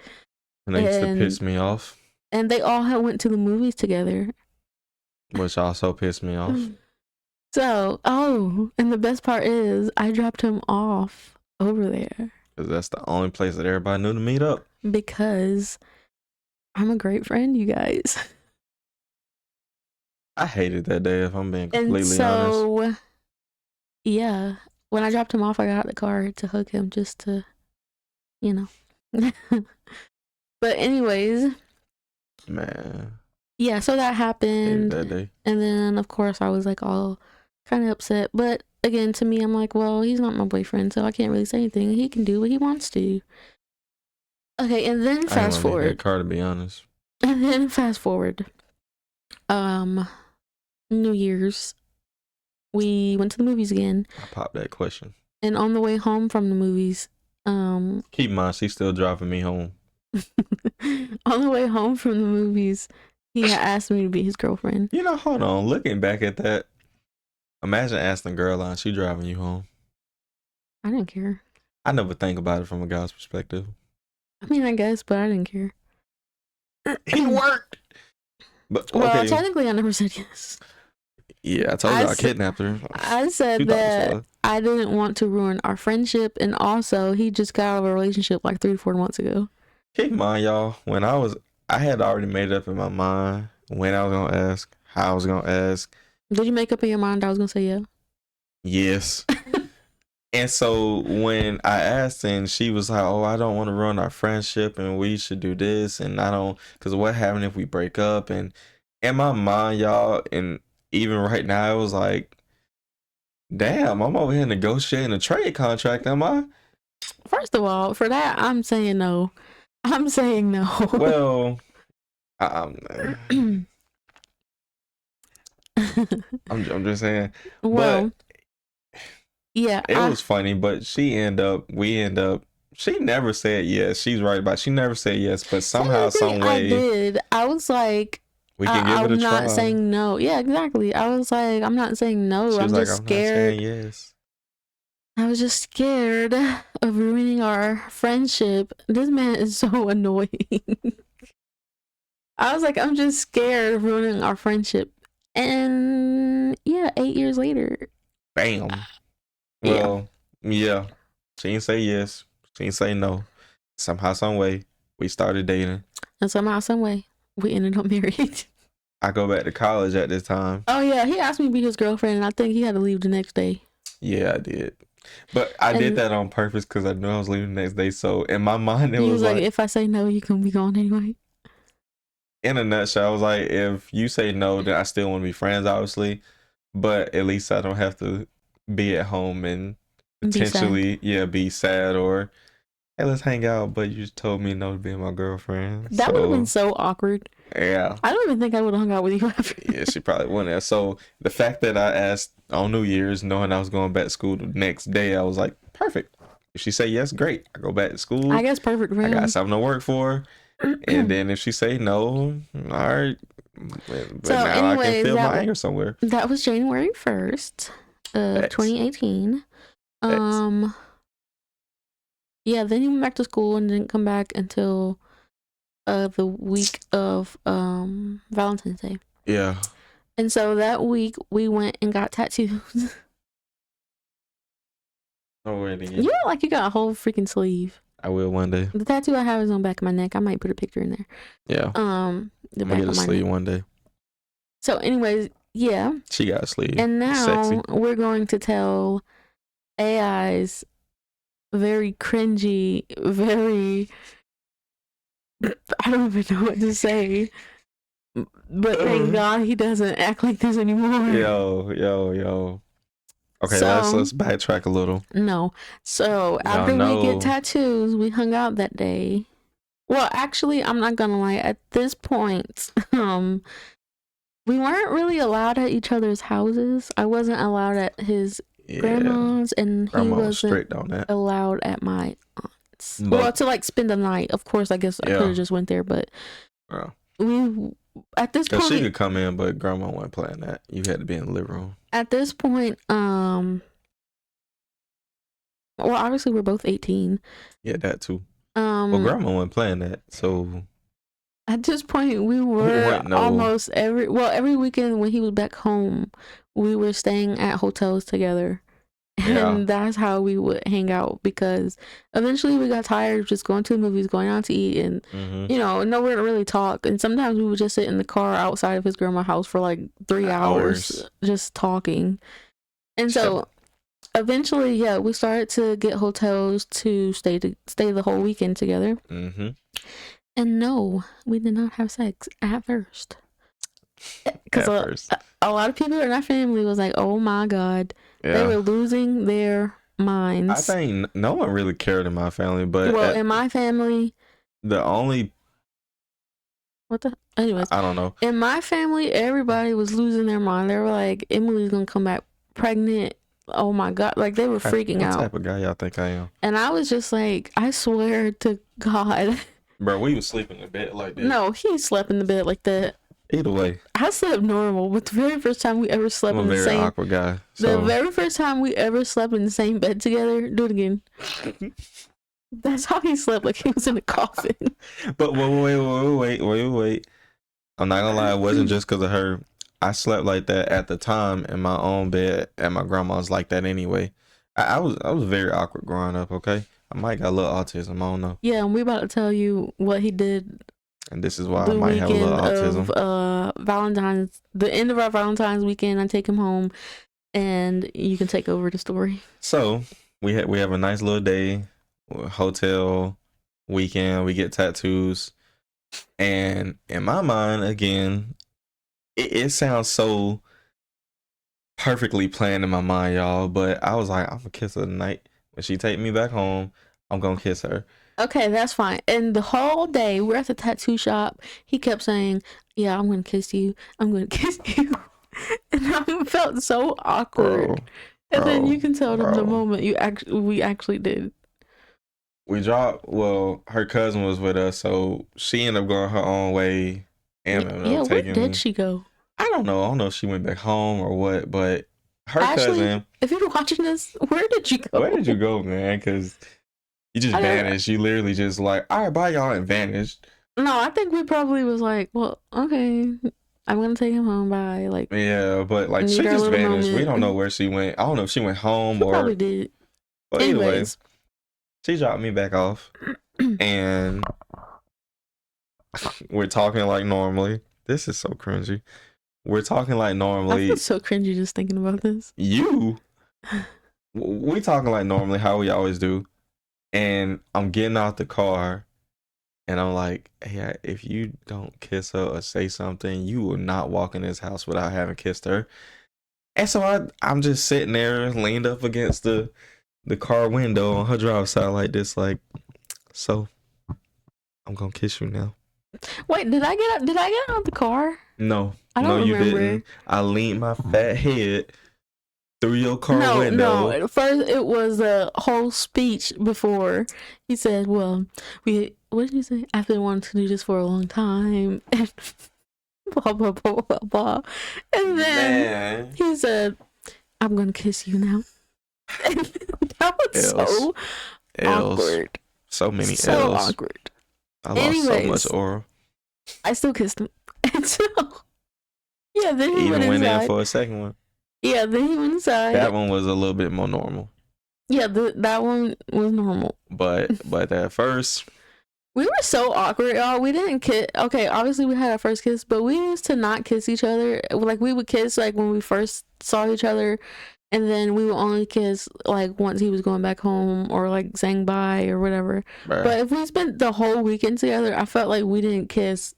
And they used to piss me off. And they all went to the movies together. Which also pissed me off. So, and the best part is I dropped him off over there. Because that's the only place that everybody knew to meet up. Because I'm a great friend, you guys. I hated that day, if I'm being completely honest. Yeah, when I dropped him off, I got out the car to hug him just to, But anyways. Man. Yeah, so that happened. That day. And then, of course, I was like all kind of upset. But again, to me, I'm like, well, he's not my boyfriend, so I can't really say anything. He can do what he wants to. Okay, and then fast forward. That car, to be honest. And then fast forward. New Year's. We went to the movies again. I popped that question. And on the way home from the movies, keep in mind, she's still driving me home. On the way home from the movies, he had asked me to be his girlfriend. Hold on. Looking back at that, imagine asking a girl out, she driving you home. I didn't care. I never think about it from a guy's perspective. I mean, I guess, but I didn't care. It worked. But well, technically, I never said yes. Yeah, I told you I kidnapped her. I said that I didn't want to ruin our friendship, and also he just got out of a relationship like 3 to 4 months ago. Keep in mind, y'all, I had already made up in my mind when I was gonna ask, how I was gonna ask. Did you make up in your mind I was gonna say yeah? Yes. And so when I asked and she was like, oh, I don't want to ruin our friendship and we should do this, and I don't, because what happened if we break up? And in my mind, y'all, and even right now, it was like, damn, I'm over here negotiating a trade contract, am I? First of all, for that, I'm saying no. Well, I'm just saying, Well, but yeah, it was funny. But we end up. She never said yes. She's right about. She never said yes, but somehow, technically some I way, did. I was like, we can give it a I'm not try. saying no. Yeah, exactly. I was like, I'm not saying no. She was I'm like, just I'm not saying scared. yes. I was just scared of ruining our friendship. This man is so annoying. I was like, I'm just scared of ruining our friendship. And yeah, 8 years later, Bam. yeah. Well, yeah. She didn't say yes. She didn't say no. Somehow, some way, we started dating. And somehow, some way, we ended up married. I go back to college at this time. Oh yeah, he asked me to be his girlfriend, and I think he had to leave the next day. Yeah, I did. But I did And that on purpose because I knew I was leaving the next day. So in my mind, it he was was like, like, "If I say no, you can be gone anyway." in a nutshell, I was like, if you say no, then I still want to be friends, obviously. But at least I don't have to be at home and Be sad. potentially, yeah, be sad or, hey, let's hang out. But you just told me no to being my girlfriend. That would have been So, so awkward. yeah. I don't even think I would have hung out with you after Yeah, that. she probably wouldn't have. So the fact that I asked on New Year's, knowing I was going back to school the next day, I was like, perfect. If she say yes, great. I go back to I school. guess perfect for I got him. something to work for. And then if she say no, all right. But So, now I can anyways, feel my anger somewhere. that was January 1st of Facts. 2018. Facts. Yeah, then he went back to school and didn't come back until the week of Valentine's Day. Yeah. And so that week we went and got tattoos. Oh, wait again. Yeah, like you got a whole freaking sleeve. I will one day. The tattoo I have is on the back of my neck. I might put a picture in there. Yeah. The I'm back gonna get a of my sleeve neck. one day. So, anyways, yeah. She got a sleeve. And now Sexy. we're going to tell AI's very cringy, very I don't even know what to say. But thank God he doesn't act like this anymore. Yo. Okay, So, let's backtrack a little. No. So after we get tattoos, we hung out that day. Well, actually, I'm not gonna lie. At this point, we weren't really allowed at each other's houses. I wasn't allowed at his grandma's, and Grandma he was wasn't strict on that. allowed at my aunt's. But- well, to like spend the night. Of course, I guess I could have just went there, but we at this point, she could come in, but grandma wasn't playing that. You had to be in the living room. At this point, well, obviously we're both 18. Yeah, that too. Well, grandma wasn't playing that, so at this point we were almost every weekend when he was back home, we were staying at hotels together. And that's how we would hang out, because eventually we got tired of just going to the movies, going out to eat, and nowhere to really talk. And sometimes we would just sit in the car outside of his grandma's house for like 3 hours just talking. And so eventually, yeah, we started to get hotels to stay the whole weekend together. And no, we did not have sex at first, because a lot of people in our family was like, oh my God. Yeah. They were losing their minds. I think no one really cared in my family, but in my family, anyways, I don't know. In my family, everybody was losing their mind. They were like, Emily's gonna come back pregnant. Oh my God, like they were freaking out. What type of guy y'all think I am? And I was just like, I swear to God, bro, we was sleeping in the bed like that. No, he slept in the bed like that. Either way, I slept normal, but the very first time we ever slept I'm in the same, a very awkward guy. So. The very first time we ever slept in the same bed together, do it again. That's how he slept, like he was in a coffin. But wait. I'm not gonna lie, it wasn't just because of her. I slept like that at the time in my own bed at my grandma's like that anyway. I was very awkward growing up. Okay, I might got a little autism. I don't know. Yeah, and we about to tell you what he did. And this is why I might have a little autism. The end of our Valentine's weekend, I take him home, and you can take over the story. So we have a nice little day, hotel weekend. We get tattoos, and in my mind, again, it sounds so perfectly planned in my mind, y'all. But I was like, I'm gonna kiss her tonight when she take me back home. I'm gonna kiss her. Okay, that's fine. And the whole day we're at the tattoo shop, he kept saying, "Yeah, I'm gonna kiss you. I'm gonna kiss you," and I felt so Bro, awkward. And then bro, you can tell them the bro. moment we actually did. We dropped. Well, her cousin was with us, so she ended up going her own way and ended Yeah, up where taking did me. she go? I don't know. I don't know if she went back home or what, but her Ashley, cousin. if you're watching this, where did you Where go? did you go, man? Because you just I don't. vanished. You literally just like, all right, bye, y'all, and vanished. No, I think we probably was like, well, okay, I'm gonna take him home. Bye. Like, Yeah, but like need she our just little vanished. We don't know moment. where she went. I don't know if she went home She probably or. did. Well, either way, Anyways, she dropped me back off, and we're talking like normally. This is so cringy. We're talking like I feel normally. so cringy just thinking about this. You, we talking like normally how we always do, and I'm getting out the car, and I'm like, hey, if you don't kiss her or say something, you will not walk in this house without having kissed her. And so I'm just sitting there, leaned up against the car window on her driver's side like this, like, so I'm gonna kiss you now. Wait, did I get out? Did I get out of the car? No, I no, don't you remember. didn't. I leaned my fat head through your car No, window. no. First, it was a whole speech before he said, "Well, we what did you say? I've been wanting to do this for a long time." And blah blah blah blah blah. And then Man, he said, "I'm gonna kiss you now." And that was L's, so L's, awkward. so many So L's. awkward. I lost so much Anyways, oral. I still kissed him. And so yeah, then he went Even went in inside. for a second one. Yeah, then he went inside. That one was a little bit more normal. Yeah, that one was normal. But at first, We were so awkward, y'all. We didn't kiss. Okay, obviously we had our first kiss, but we used to not kiss each other. Like we would kiss like when we first saw each other, and then we would only kiss like once he was going back home or like saying bye or whatever. bruh, But if we spent the whole weekend together, I felt like we didn't kiss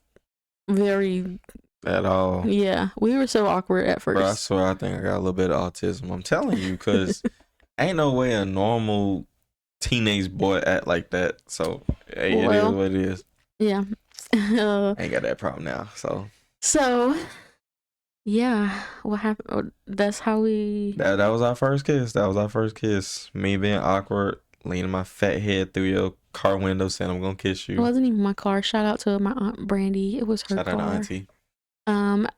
very. at all. Yeah, we were so awkward at Bro, I first. swear I think I got a little bit of autism. I'm telling you, because ain't no way a normal teenage boy act like that. So, hey, it is Well, what it is. yeah. Ain't got that problem now. So yeah, what happened? That's how we. That was our first kiss. That was our first kiss. Me being awkward, leaning my fat head through your car window saying I'm gonna kiss It you. wasn't even my car. Shout out to my aunt Brandy. It was her Shout out to car. Auntie.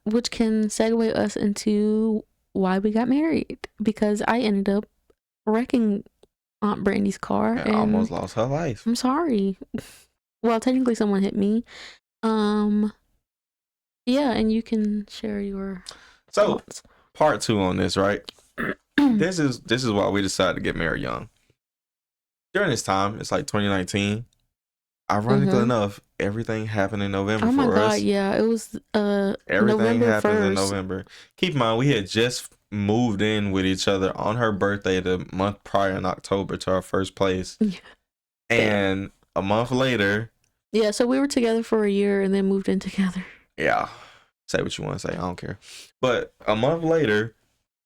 Which can segue us into why we got married, because I ended up wrecking Aunt Brandy's car And and almost lost her life. I'm sorry. Well, technically someone hit me. Yeah, and you can share your So thoughts. part 2 on this, right? This is why we decided to get married young. During this time, it's like 2019. Ironically enough, everything happened in November Oh my for god, us. yeah, it was Everything November happens in 1st. November. Keep in mind, we had just moved in with each other on her birthday the month prior in October to our first place. Yeah. And a month later, Yeah, so we were together for a year and then moved in together. yeah, say what you want to say, I don't care. But a month later,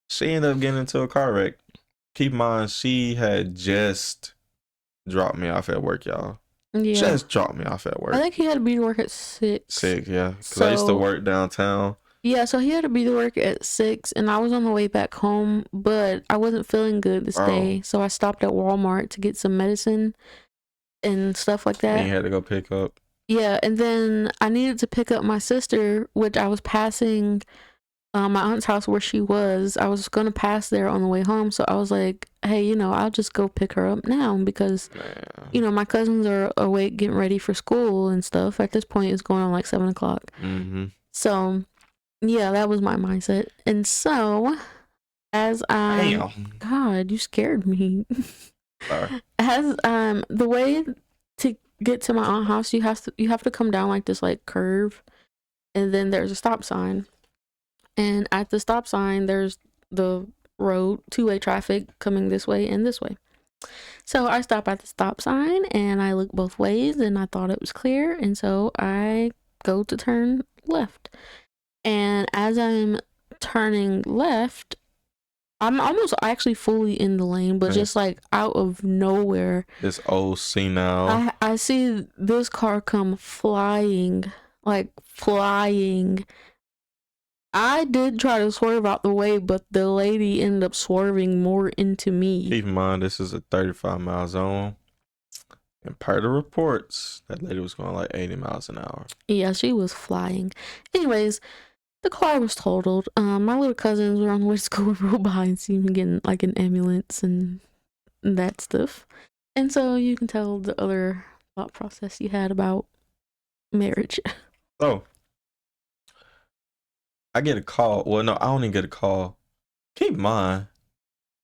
she ended up getting into a car wreck. Keep in mind, she had just dropped me off at work, y'all. Yeah. Just dropped me off at work. I think he had to be to work at 6. 6, yeah. Because I used to work downtown. Yeah, so he had to be to work at 6 and I was on the way back home, but I wasn't feeling good this day. So I stopped at Walmart to get some medicine and stuff like that. And you had to go pick up. Yeah, and then I needed to pick up my sister, which I was passing my aunt's house where she was. I was going to pass there on the way home. So I was like, hey, I'll just go pick her up now because, my cousins are awake getting ready for school and stuff. At this point, it's going on like 7 o'clock. Mm-hmm. So, yeah, that was my mindset. And so, as God, you scared me. Sorry. As the way to get to my aunt's house, you have to come down like this like curve, and then there's a stop sign. And at the stop sign, there's the road, 2-way traffic coming this way and this way. So I stop at the stop sign and I look both ways and I thought it was clear. And so I go to turn left. And as I'm turning left, I'm almost actually fully in the lane, but Yeah. just like out of nowhere, This old senile. I see this car come flying, like flying. I did try to swerve out the way, but the lady ended up swerving more into me. Keep in mind, this is a 35-mile zone. And per the reports, that lady was going like 80 miles an hour. Yeah, she was flying. Anyways, the car was totaled. My little cousins were on the way to school, rode by and see me getting like an ambulance and that stuff. And so you can tell the other thought process you had about marriage. So, I get a call. Well, no, I don't even get a call. Keep in mind,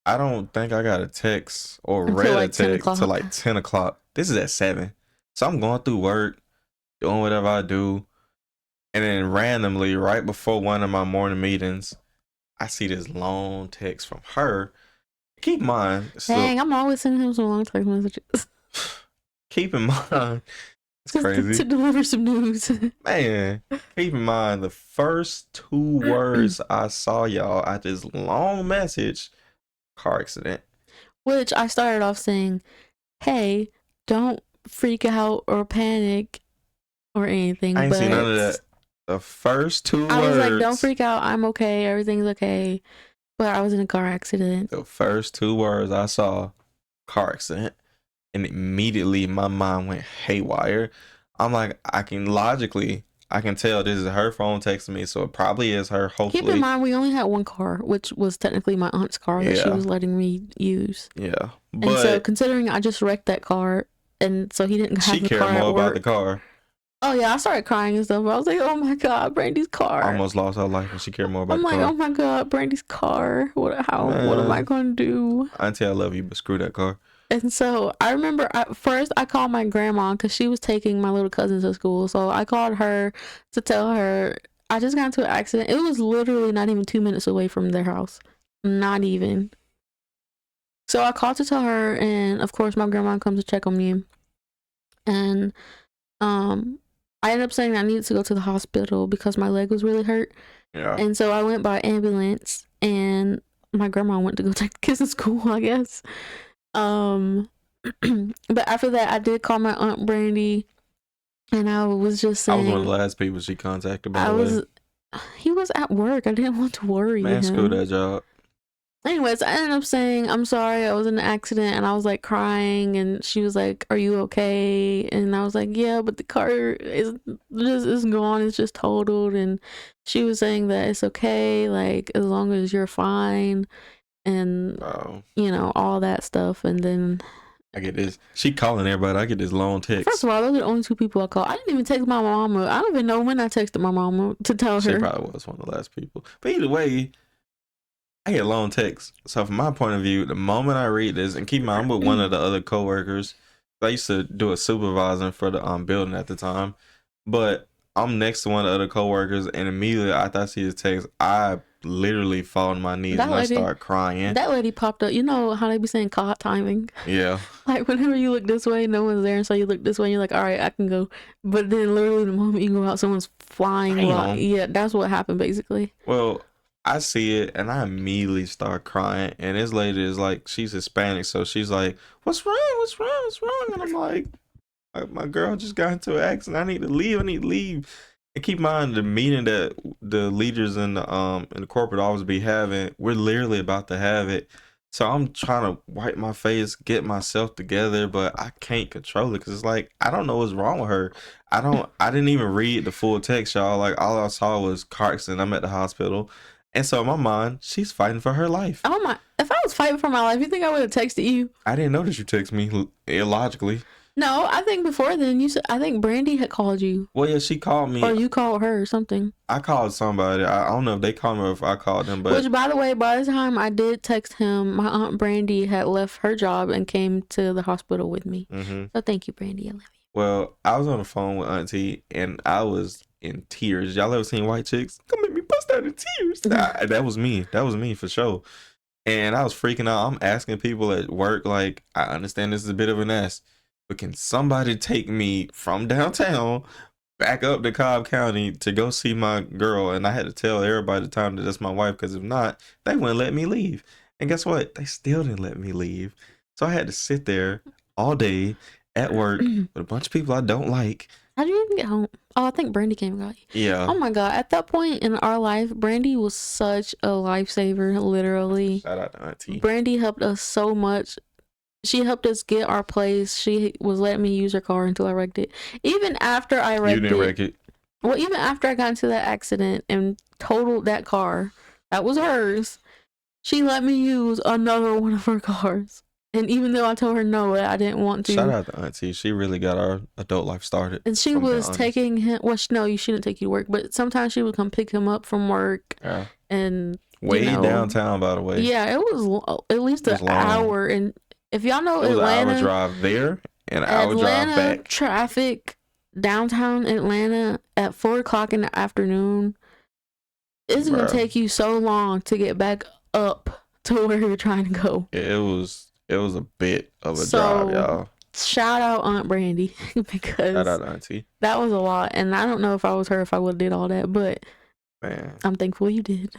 I don't think I got a text or Until read like a 10 text till o'clock. like 10 o'clock. This is at 7. So I'm going through work, doing whatever I do. And then randomly, right before one of my morning meetings, I see this long text from her. Keep in mind, Dang, I'm always sending him some long text messages. keep in mind, it's crazy. To deliver some news. Man, keep in mind, the first 2 words I saw y'all at this long message, car accident. Which I started off saying, hey, don't freak out or panic or anything. I ain't but seen none of that. The first 2 I words. was like, don't freak out. I'm okay. Everything's okay. But I was in a car accident. The first 2 words I saw, car accident. And immediately my mind went haywire. I'm like, I can tell this is her phone texting me, so it probably is her. Hopefully. Keep in mind, we only had one car, which was technically my aunt's car that she Yeah. was letting me use. Yeah, And so but considering I just wrecked that car, and so he didn't have she the cared car at more about work. the car. Oh yeah, I started crying and stuff. I was like, oh my god, Brandy's car. I almost lost her life, and she cared more about I'm the like, car. oh my god, Brandy's car. What am I Man. going to do? Auntie, I love you, but screw that car. And so I remember at first I called my grandma because she was taking my little cousin to school. So I called her to tell her I just got into an accident. It was literally not even 2 minutes away from their house. Not even. So I called to tell her, and of course my grandma comes to check on me. And I ended up saying I needed to go to the hospital because my leg was really hurt. Yeah. And so I went by ambulance, and my grandma went to go take the kids to school, I guess. But after that, I did call my aunt Brandy, and I was just saying, I was one of the last people she contacted, by the way. He was at work. I didn't want to worry Man, him. screw that job. Anyways, I ended up saying, I'm sorry, I was in an accident, and I was like crying, and she was like, are you okay? And I was like, yeah, but the car is gone, it's just totaled. And she was saying that it's okay, like as long as you're fine, and you know, all that stuff. And then I get this. She calling everybody. I get this long text. first of all, those are the only 2 people I call. I didn't even text my mama. I don't even know when I texted my mama to tell She her. probably was one of the last people. But either way, I get long texts. So from my point of view, the moment I read this, and keep in mind, I'm with one of the other coworkers. I used to do a supervising for the building at the time, but I'm next to one of the other coworkers, and immediately after I see his text, I literally fall on my knees and I start crying. That lady popped up. You know how they be saying caught timing? Yeah. Like whenever you look this way, no one's there, and so you look this way, and you're like, all right, I can go. But then literally the moment you go out, someone's flying. Yeah, that's what happened basically. Well, I see it and I immediately start crying, and this lady is like, she's Hispanic, so she's like, what's wrong, and I'm like, my girl just got into an accident, I need to leave. And keep in mind, the meeting that the leaders in the corporate office be having, we're literally about to have it. So I'm trying to wipe my face, get myself together, but I can't control it because it's like, I don't know what's wrong with her. I didn't even read the full text, y'all. Like, all I saw was car accident, I'm at the hospital. And so in my mind, she's fighting for her life. Oh my! If I was fighting for my life, you think I would have texted you? I didn't notice you text me illogically. No, I think before then you said, I think Brandy had called you. Well, yeah, she called me. Or you called her or something. I called somebody. I don't know if they called me or if I called them. But which, by the way, by the time I did text him, my aunt Brandy had left her job and came to the hospital with me. So thank you, Brandy. I love you. Well, I was on the phone with Auntie and I was in tears. Y'all ever seen white chicks? Come make me bust out in tears. That was me. That was me for sure. And I was freaking out. I'm asking people at work, like, I understand this is a bit of an ass, but can somebody take me from downtown back up to Cobb County to go see my girl? And I had to tell everybody at the time that that's my wife, because if not, they wouldn't let me leave. And guess what? They still didn't let me leave. So I had to sit there all day at work with a bunch of people I don't like. How did you even get home? Oh, I think Brandy came and got you. Yeah. Oh my god! At that point in our life, Brandy was such a lifesaver. Literally, Shout out to Auntie. Brandy helped us so much. She helped us get our place. She was letting me use her car until I wrecked it. Even after I wrecked You didn't wreck it. well, even after I got into that accident and totaled that car, that was hers. She let me use another one of her cars. And even though I told her no, I didn't want to. Shout out to Auntie. She really got our adult life started. And she was taking him. Well, no, you shouldn't take you to work. But sometimes she would come pick him up from work. Yeah. And way downtown, by the way. Yeah, it was at least an hour. And if y'all know it was Atlanta, an hour drive there and an hour drive back. Traffic downtown Atlanta at 4:00 in the afternoon. It's gonna take you so long to get back up to where you're trying to go. It was a bit of a drive, y'all. Shout out Aunt Brandy because shout out Auntie. That was a lot, and I don't know if I was her if I would have did all that, but man, I'm thankful you did.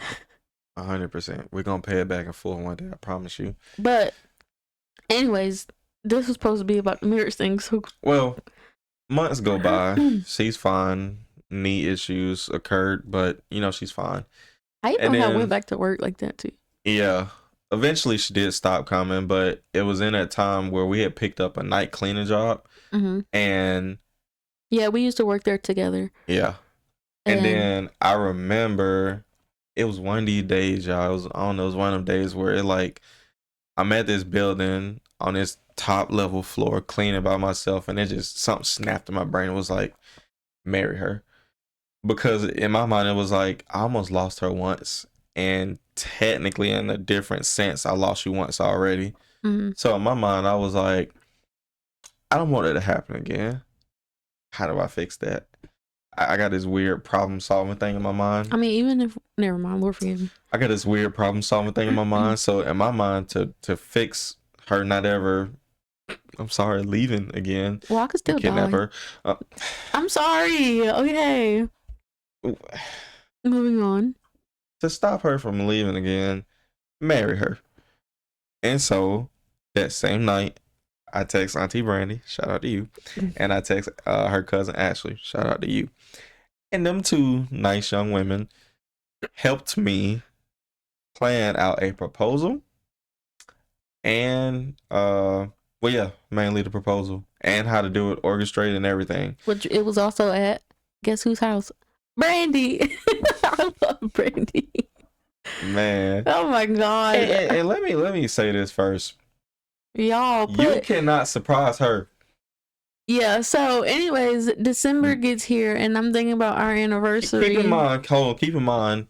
100%. We're gonna pay it back in full one day, I promise you. But anyways, this was supposed to be about the mirrors thing. So well, months go by. She's fine. Knee issues occurred, but you know she's fine. I even had went back to work like that too. Yeah. Eventually she did stop coming, but it was in a time where we had picked up a night cleaning job. And yeah, we used to work there together. Yeah. And then I remember it was one of these days, y'all. It was, I don't know, it was one of them days where it like I'm at this building on this top level floor cleaning by myself, and it just something snapped in my brain. It was like, marry her. Because in my mind it was like I almost lost her once, and technically in a different sense I lost you once already. So in my mind I was like, I don't want it to happen again. How do I fix that? I got this weird problem solving thing in my mind. I mean, even if never mind, Lord forgive me. I got this weird problem solving thing in my mind. So in my mind, to fix her not ever, I'm sorry, leaving again. Well, I could still kidnap her. I'm sorry. Okay. Moving on. To stop her from leaving again, marry her. And so that same night, I text Auntie Brandy, shout out to you, and I text her cousin Ashley, shout out to you. And them two nice young women helped me plan out a proposal and mainly the proposal and how to do it, orchestrate and everything. Which it was also at guess whose house? Brandy. I love Brandy. Man. Oh my god. And let me say this first. Y'all, you cannot surprise her. Yeah, so anyways, December gets here and I'm thinking about our anniversary. Keep in mind,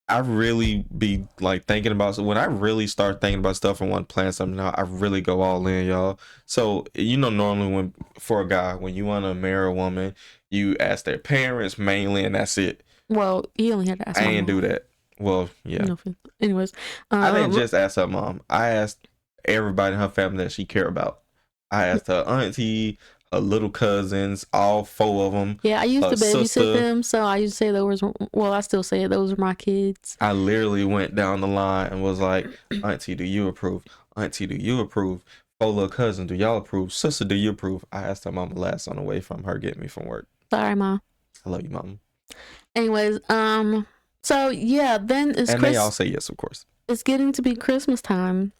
I really be like thinking about, so when I really start thinking about stuff and want to plan something out, I really go all in, y'all. So you know, normally when for a guy, when you want to marry a woman, you ask their parents mainly, and that's it. Well, you only had to ask. I didn't do that. Well, yeah. No, anyways, I didn't just ask her mom. I asked everybody in her family that she cared about. I asked her auntie, her little cousins, all 4 of them. Yeah, I used to babysit them, so I used to say those were, well, I still say it, those are my kids. I literally went down the line and was like, auntie, do you approve? Auntie, do you approve? 4 little cousins, do y'all approve? Sister, do you approve? I asked her mama last on the way from her getting me from work. Sorry, Mom. I love you, Mama. Anyways, so yeah, then it's and they all say yes, of course. It's getting to be Christmas time,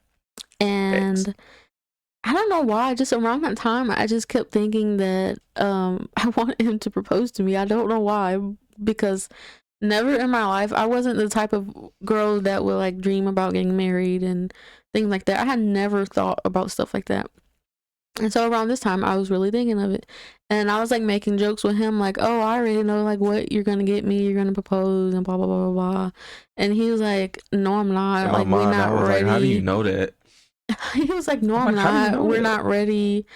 and I don't know why. Just around that time, I just kept thinking that I wanted him to propose to me. I don't know why, because never in my life I wasn't the type of girl that would like dream about getting married and things like that. I had never thought about stuff like that. And so around this time, I was really thinking of it. And I was like making jokes with him, like, oh, I already know like what you're going to get me. You're going to propose and blah, blah, blah, blah, blah. And he was like, no, I'm not. Like, we're not ready. Like, how do you know that? He was like, no, I'm not. We're not ready.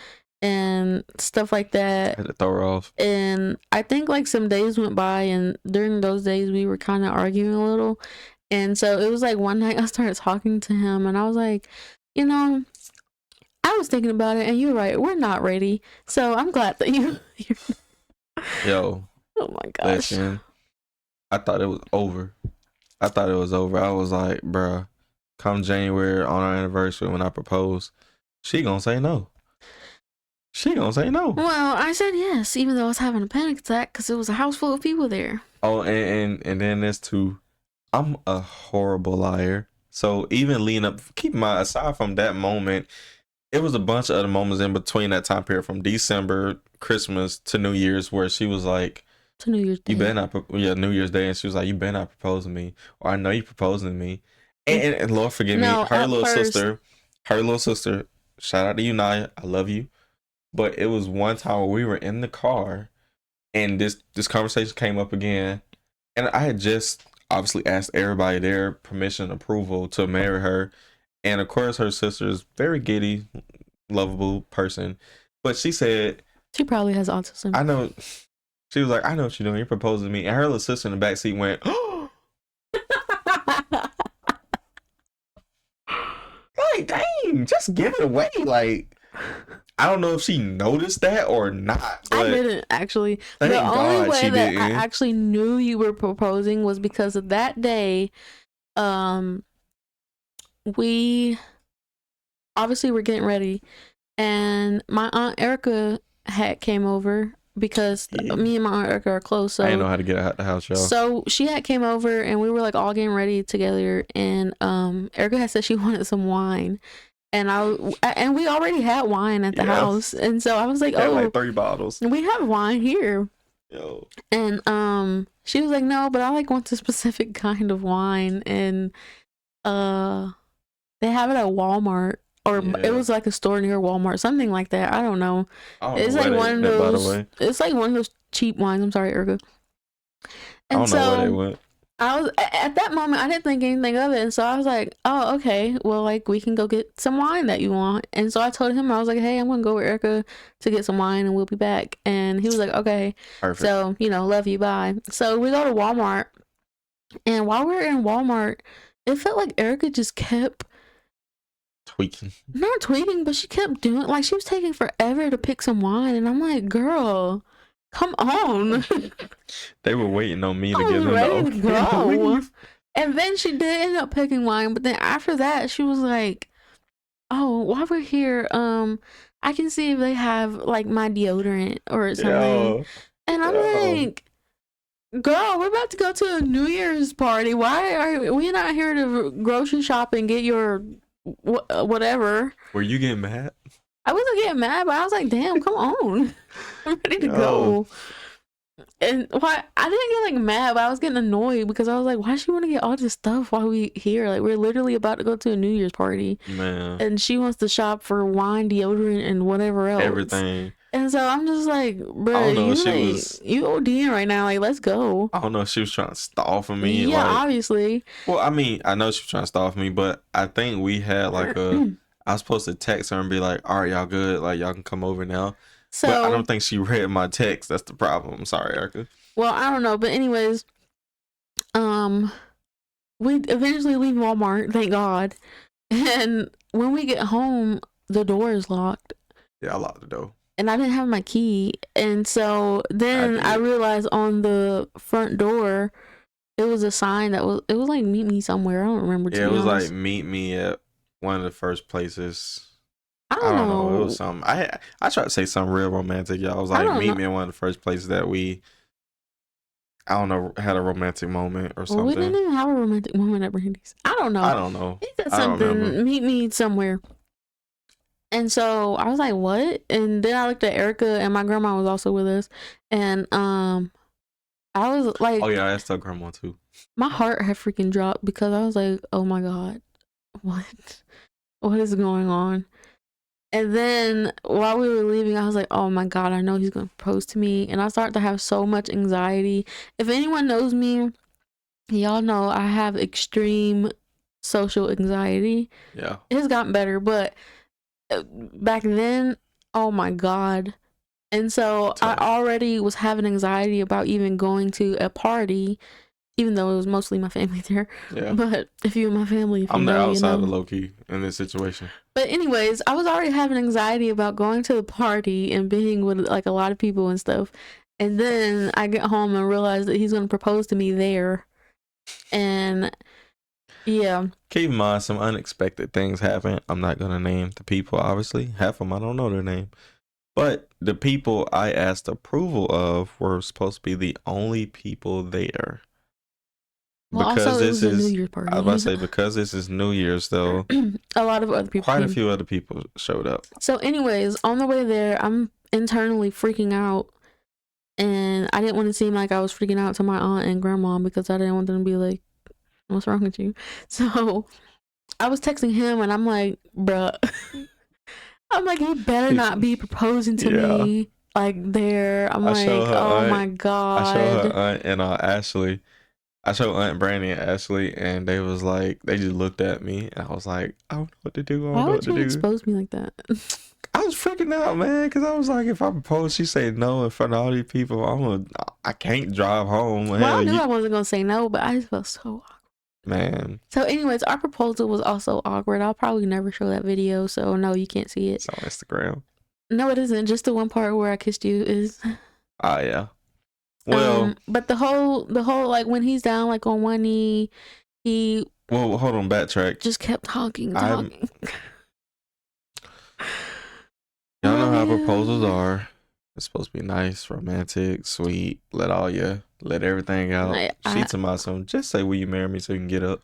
And stuff like that. I had to throw her off. And I think like some days went by, and during those days, we were kind of arguing a little. And so it was like one night I started talking to him, and I was like, you know, I was thinking about it, and you're right. We're not ready. So I'm glad that you're... Yo. Oh my gosh. Listen, I thought it was over. I was like, bruh, come January on our anniversary when I propose, she gonna say no. She gonna say no. Well, I said yes, even though I was having a panic attack because it was a house full of people there. Oh, and then there's two. I'm a horrible liar. So even leading up, keep in mind, aside from that moment, it was a bunch of other moments in between that time period from December, Christmas to New Year's where she was like, To New Year's Day. you better not, New Year's Day. And she was like, you better not propose to me. Or I know you proposing to me. And Lord forgive me, No, her at little first- sister, shout out to you, Naya. I love you. But it was one time where we were in the car and this conversation came up again. And I had just obviously asked everybody their permission, approval to marry her. And of course, her sister is very giddy, lovable person. But she said, She probably has autism. I know. She was like, I know what you're doing. You're proposing to me. And her little sister in the backseat went, oh, like, dang, just give it away. Like, I don't know if she noticed that or not. But I didn't actually. thank The only God way she that I didn't. actually knew you were proposing was because of that day. We obviously were getting ready, and my aunt Erica had came over because Yeah. me and my aunt Erica are close. So I didn't know how to get out the house, y'all. So she had came over and we were like all getting ready together, and Erica had said she wanted some wine, and we already had wine at the Yeah. house, and so I was like, Had oh, like 3 bottles. we have wine here, Yo. and she was like, no, but I like want a specific kind of wine, and they have it at Walmart. Or Yeah. it was like a store near Walmart, something like that. I don't know. I don't It's know like where one of they, by the those. way. It's like one of those cheap wines. I'm sorry, Erica. I And don't know where they so went. I was at that moment. I didn't think anything of it, and so I was like, "Oh, okay. Well, like we can go get some wine that you want." And so I told him, I was like, "Hey, I'm gonna go with Erica to get some wine, and we'll be back." And he was like, "Okay." Perfect. So love you, bye. So we go to Walmart, and while we were in Walmart, it felt like Erica just kept Tweaking. not tweeting, but she kept doing like she was taking forever to pick some wine, and I'm like, "Girl, come on." They were waiting on me to I give was them ready the to okay go. leave. And then she did end up picking wine, but then after that she was like, "Oh, while we're here, I can see if they have like my deodorant or something." Yo. And I'm Yo. like, "Girl, we're about to go to a New Year's party. Why are we not here to grocery shop and get your whatever?" Were you getting mad? I wasn't getting mad, but I was like, "Damn, come on, I'm ready to Yo. go." And why I didn't get like mad, but I was getting annoyed because I was like, "Why does she want to get all this stuff while we here? Like we're literally about to go to a New Year's party, Man. and she wants to shop for wine, deodorant, and whatever else, Everything. And so I'm just like, bro, I don't know you if she like was- you ODing right now. Like let's go." I don't know if she was trying to stall for me. Yeah, Like, obviously. well, I mean, I know she was trying to stall for me, but I think we had like I was supposed to text her and be like, all right, y'all good? Like, y'all can come over now. So But I don't think she read my text. That's the problem. I'm sorry, Erica. well, I don't know, but anyways, we eventually leave Walmart, thank God. And when we get home, the door is locked. Yeah, I locked the door. And I didn't have my key. And so then I did. realized on the front door, it was a sign that it was like meet me somewhere. I don't remember. Yeah, it was like meet me at one of the first places. I I don't don't know. know. It was something. I tried to say something real romantic, y'all. I was I like, don't meet know. me in one of the first places that we, I don't know, had a romantic moment or Well, we something. didn't even have a romantic moment at Brandy's. I don't know. I don't know. He said I don't remember. something, meet me somewhere. And so I was like, what? And then I looked at Erica, and my grandma was also with us. And I was like, Oh yeah, I asked her grandma too. my heart had freaking dropped because I was like, oh my God, what is going on? And then while we were leaving, I was like, oh my God, I know he's going to propose to me. And I started to have so much anxiety. If anyone knows me, y'all know I have extreme social anxiety. Yeah. It's gotten better, but back then, oh my God. And so I already was having anxiety about even going to a party, even though it was mostly my family there. Yeah. But if you're my family, if I'm you the know, you outsider know. low key in this situation. But anyways, I was already having anxiety about going to the party and being with like a lot of people and stuff. And then I get home and realize that he's going to propose to me there. And Yeah. Keep in mind, some unexpected things happen. I'm not gonna name the people. Obviously, half of them I don't know their name. But the people I asked approval of were supposed to be the only people there. Well, also Because it this was a New is, Year's I was about to party. say, because this is New Year's though, A lot of other people quite a came. few other people showed up. So, anyways, on the way there, I'm internally freaking out, and I didn't want to seem like I was freaking out to my aunt and grandma because I didn't want them to be like, "What's wrong with you?" So I was texting him, and I'm like, "Bruh," I'm like, "He better not be proposing to Yeah. me like there." I'm I showed like, her "Oh aunt. my I showed her god." aunt and Ashley. I showed Aunt Brandy and Ashley, and they was like, they just looked at me, and I was like, I don't know what to do. I Why don't know would what to you do. expose me like that? I was freaking out, man, because I was like, if I propose, she say no in front of all these people, I can't drive home. Well, Hell, I knew you, I wasn't gonna say no, but I just felt so awkward. man, So, anyways, our proposal was also awkward. I'll probably never show that video, so no, you can't see it. it's on Instagram. No, it isn't. Just the one part where I kissed you is. Ah, yeah. Well, but the whole like when he's down like on one knee, he well, hold on, backtrack. just kept talking. Y'all know how proposals are. It's supposed to be nice, romantic, sweet. Let everything out. She told me something. Just say, "Will you marry me?" So you can get up.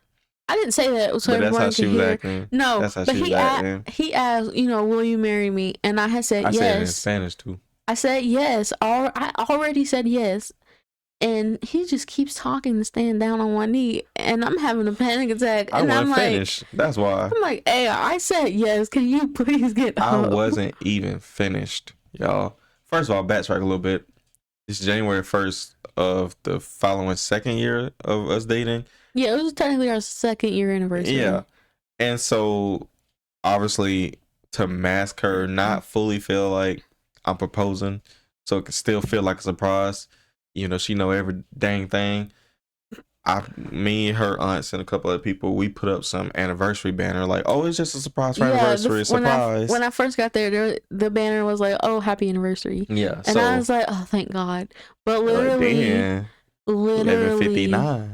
I didn't say that so But that's how everyone she could was hear. acting. No, That's how but she was acting. he asked, will you marry me? And I had said I yes. said it in Spanish too. I said yes. I already said yes. And he just keeps talking to stand down on one knee, and I'm having a panic attack. And I I'm wasn't like, finished. That's why. I'm like, hey, I said yes. Can you please get up? I wasn't even finished, y'all. First of all, backtrack a little bit. It's January 1st of the following second year of us dating. Yeah, it was technically our 2nd year anniversary. Yeah. And so, obviously, to mask her, not fully feel like I'm proposing, so it can still feel like a surprise. She know every dang thing. Me, her aunts, and a couple of people, we put up some anniversary banner like, "Oh, it's just a surprise for anniversary." Surprise. When I first got there, the banner was like, "Oh, happy anniversary." Yeah. And I was like, "Oh, thank God!" But literally, 11:59.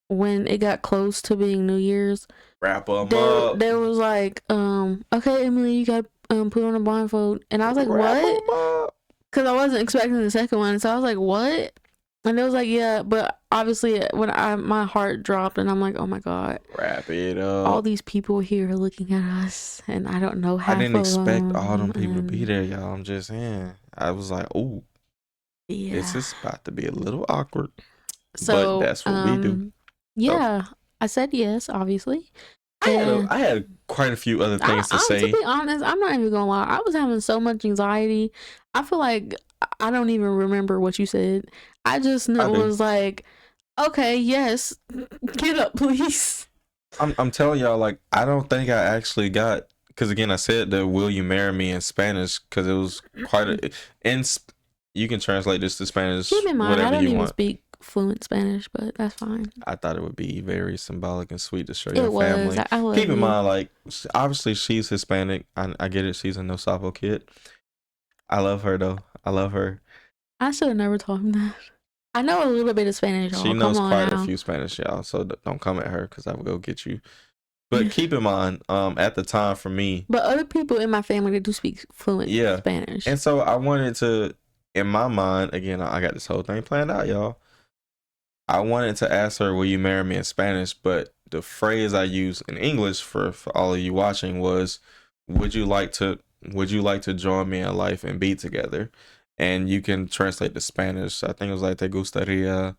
When it got close to being New Year's, wrap them up. There was like, okay, Emily, you got put on a blindfold, and I was like, what? Because I wasn't expecting the second one, so I was like, what? And it was like, yeah, but obviously when my heart dropped, and I'm like, oh my God, wrap it up. All these people here looking at us, and I don't know half of them. I didn't expect all them people to be there, y'all. I'm just saying. I was like, oh, yeah, this is about to be a little awkward. So, but that's what we do. Yeah, so, I said yes, obviously. I had quite a few other things to say. To be honest, I'm not even gonna lie. I was having so much anxiety. I feel like I don't even remember what you said. I just was like, okay, yes, get up, please. I'm telling y'all, like, I don't think I actually got, because again, I said the "Will you marry me" in Spanish because it was quite a. You can translate this to Spanish. Keep in mind, whatever I don't you even want. Speak fluent Spanish, but that's fine. I thought it would be very symbolic and sweet to show your family. Keep in mind, like, obviously she's Hispanic. I get it. She's a No Sapo kid. I love her though. I love her. I should have never told him that. I know a little bit of Spanish. Y'all. She knows quite a few Spanish, y'all. So don't come at her because I will go get you. But keep in mind, at the time for me. But other people in my family, they do speak fluent Spanish. And so I wanted to, in my mind, again, I got this whole thing planned out, y'all. I wanted to ask her, "Will you marry me?" in Spanish, but the phrase I used in English for all of you watching was, "Would you like to join me in life and be together?" And you can translate the Spanish. I think it was like, "Te gustaría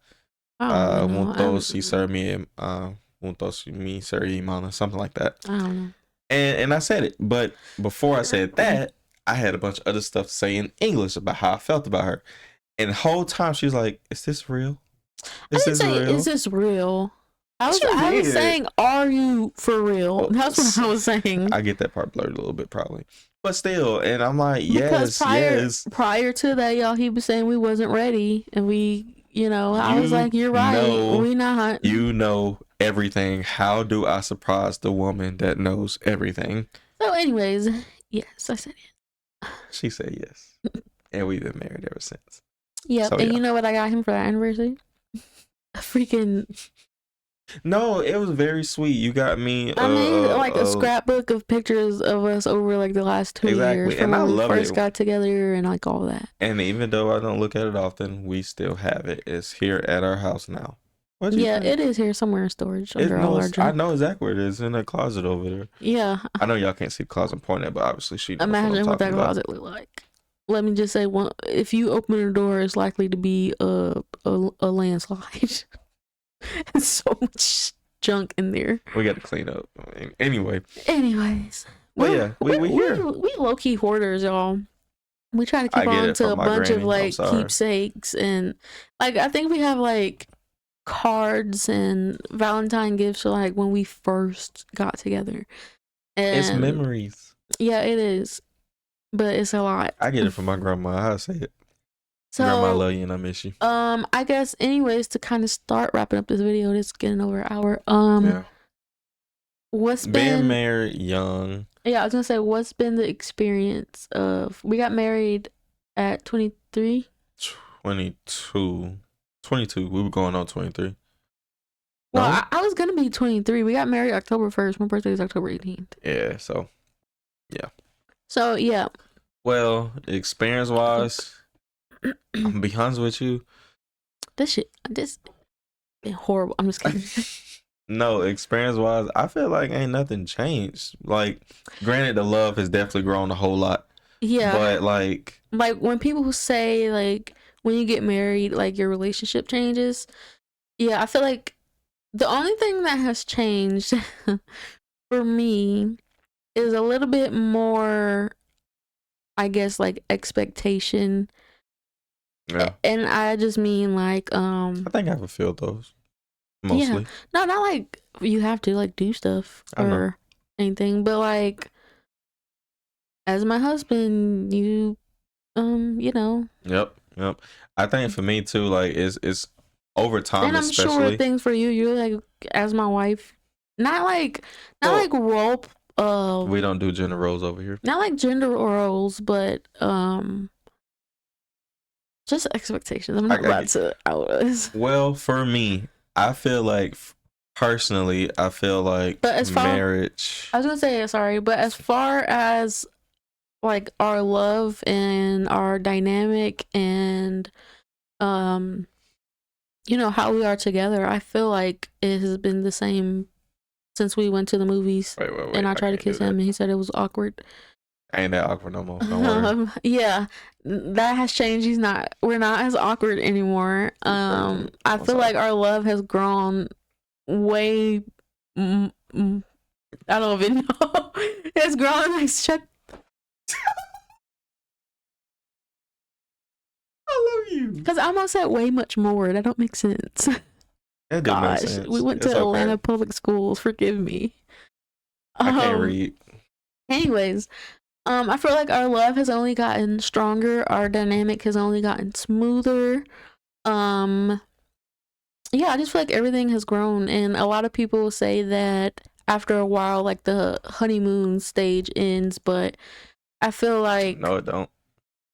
juntos y ser mi ser hermana," something like that. I don't know. And I said it, but before I said that, I had a bunch of other stuff to say in English about how I felt about her. And the whole time she was like, "Is this real? Is this real?" I was saying, "Are you for real?" Well, that's what I was saying. I get that part blurred a little bit probably, but still. And I'm like, yes, prior to that, y'all, he was saying we wasn't ready, and I was like, "You're right, we not." Everything. How do I surprise the woman that knows everything? So, anyways, yes, I said it. She said yes, and we've been married ever since. Yep. So, and you know what I got him for that anniversary? A freaking No, it was very sweet. You got me. I made like a scrapbook of pictures of us over like the last 2 years Exactly, from and I when we love first it. got together and like all that. And even though I don't look at it often, we still have it. It's here at our house now. What do you Yeah, think? it is here somewhere in storage under all No, our I junk. know exactly where it is in a closet over there. Yeah, I know y'all can't see the closet pointing at, but obviously she knows what I'm imagine what talking that about. closet look like. Let me just say, if you open the door, it's likely to be a landslide. There's so much junk in there. We got to clean up. Anyway, Anyways, but yeah, we here. we low key hoarders, y'all. We try to I keep get on it to from a my bunch of granny. I'm like sorry. keepsakes and like I think we have like cards and Valentine gifts for like when we first got together. It's And memories. yeah, it is, but it's a lot. I get it from my grandma. I say it. Grandma, I So love you and I miss you. I guess anyways to kind of start wrapping up this video, it's getting over an hour. Yeah. What's Being been married young. Yeah, I was gonna say, what's been the experience of we got married at 23? 22. 22. We were going on 23. Well, No? I was gonna be 23. We got married October 1st. My birthday is October 18th. Yeah, so yeah. So yeah. Well, experience wise, I'm gonna be honest with you. This been horrible. I'm just kidding. No, experience wise, I feel like ain't nothing changed. Like, granted, the love has definitely grown a whole lot. Yeah. But like when people say like when you get married, like your relationship changes. Yeah, I feel like the only thing that has changed for me is a little bit more, I guess, like expectation. yeah. And I just mean like I think I fulfilled those. Mostly. Yeah. No, not like you have to like do stuff or anything, but like as my husband, you know. Yep. I think for me too, like it's over time, And I'm especially. sure things for you, you're like as my wife, not like role we don't do gender roles over here. not like gender roles, but just expectations. I'm not about to out this. Well, for me, I feel like personally, I feel like but as far, marriage. I was gonna say sorry, but as far as like our love and our dynamic and you know how we are together, I feel like it has been the same since we went to the movies. Wait, and I tried to kiss him and he said it was awkward. Ain't that awkward no more. Don't worry. Yeah, that has changed. We're not as awkward anymore. I feel like our love has grown way I don't even know. It's grown like shut. I love you. Because I'm gonna say way much more. That don't make sense. That do make sense. We went to Atlanta public schools. Forgive me. I can't read. Anyways, I feel like our love has only gotten stronger. Our dynamic has only gotten smoother. Yeah, I just feel like everything has grown, and a lot of people say that after a while, like the honeymoon stage ends, but I feel like no, it don't.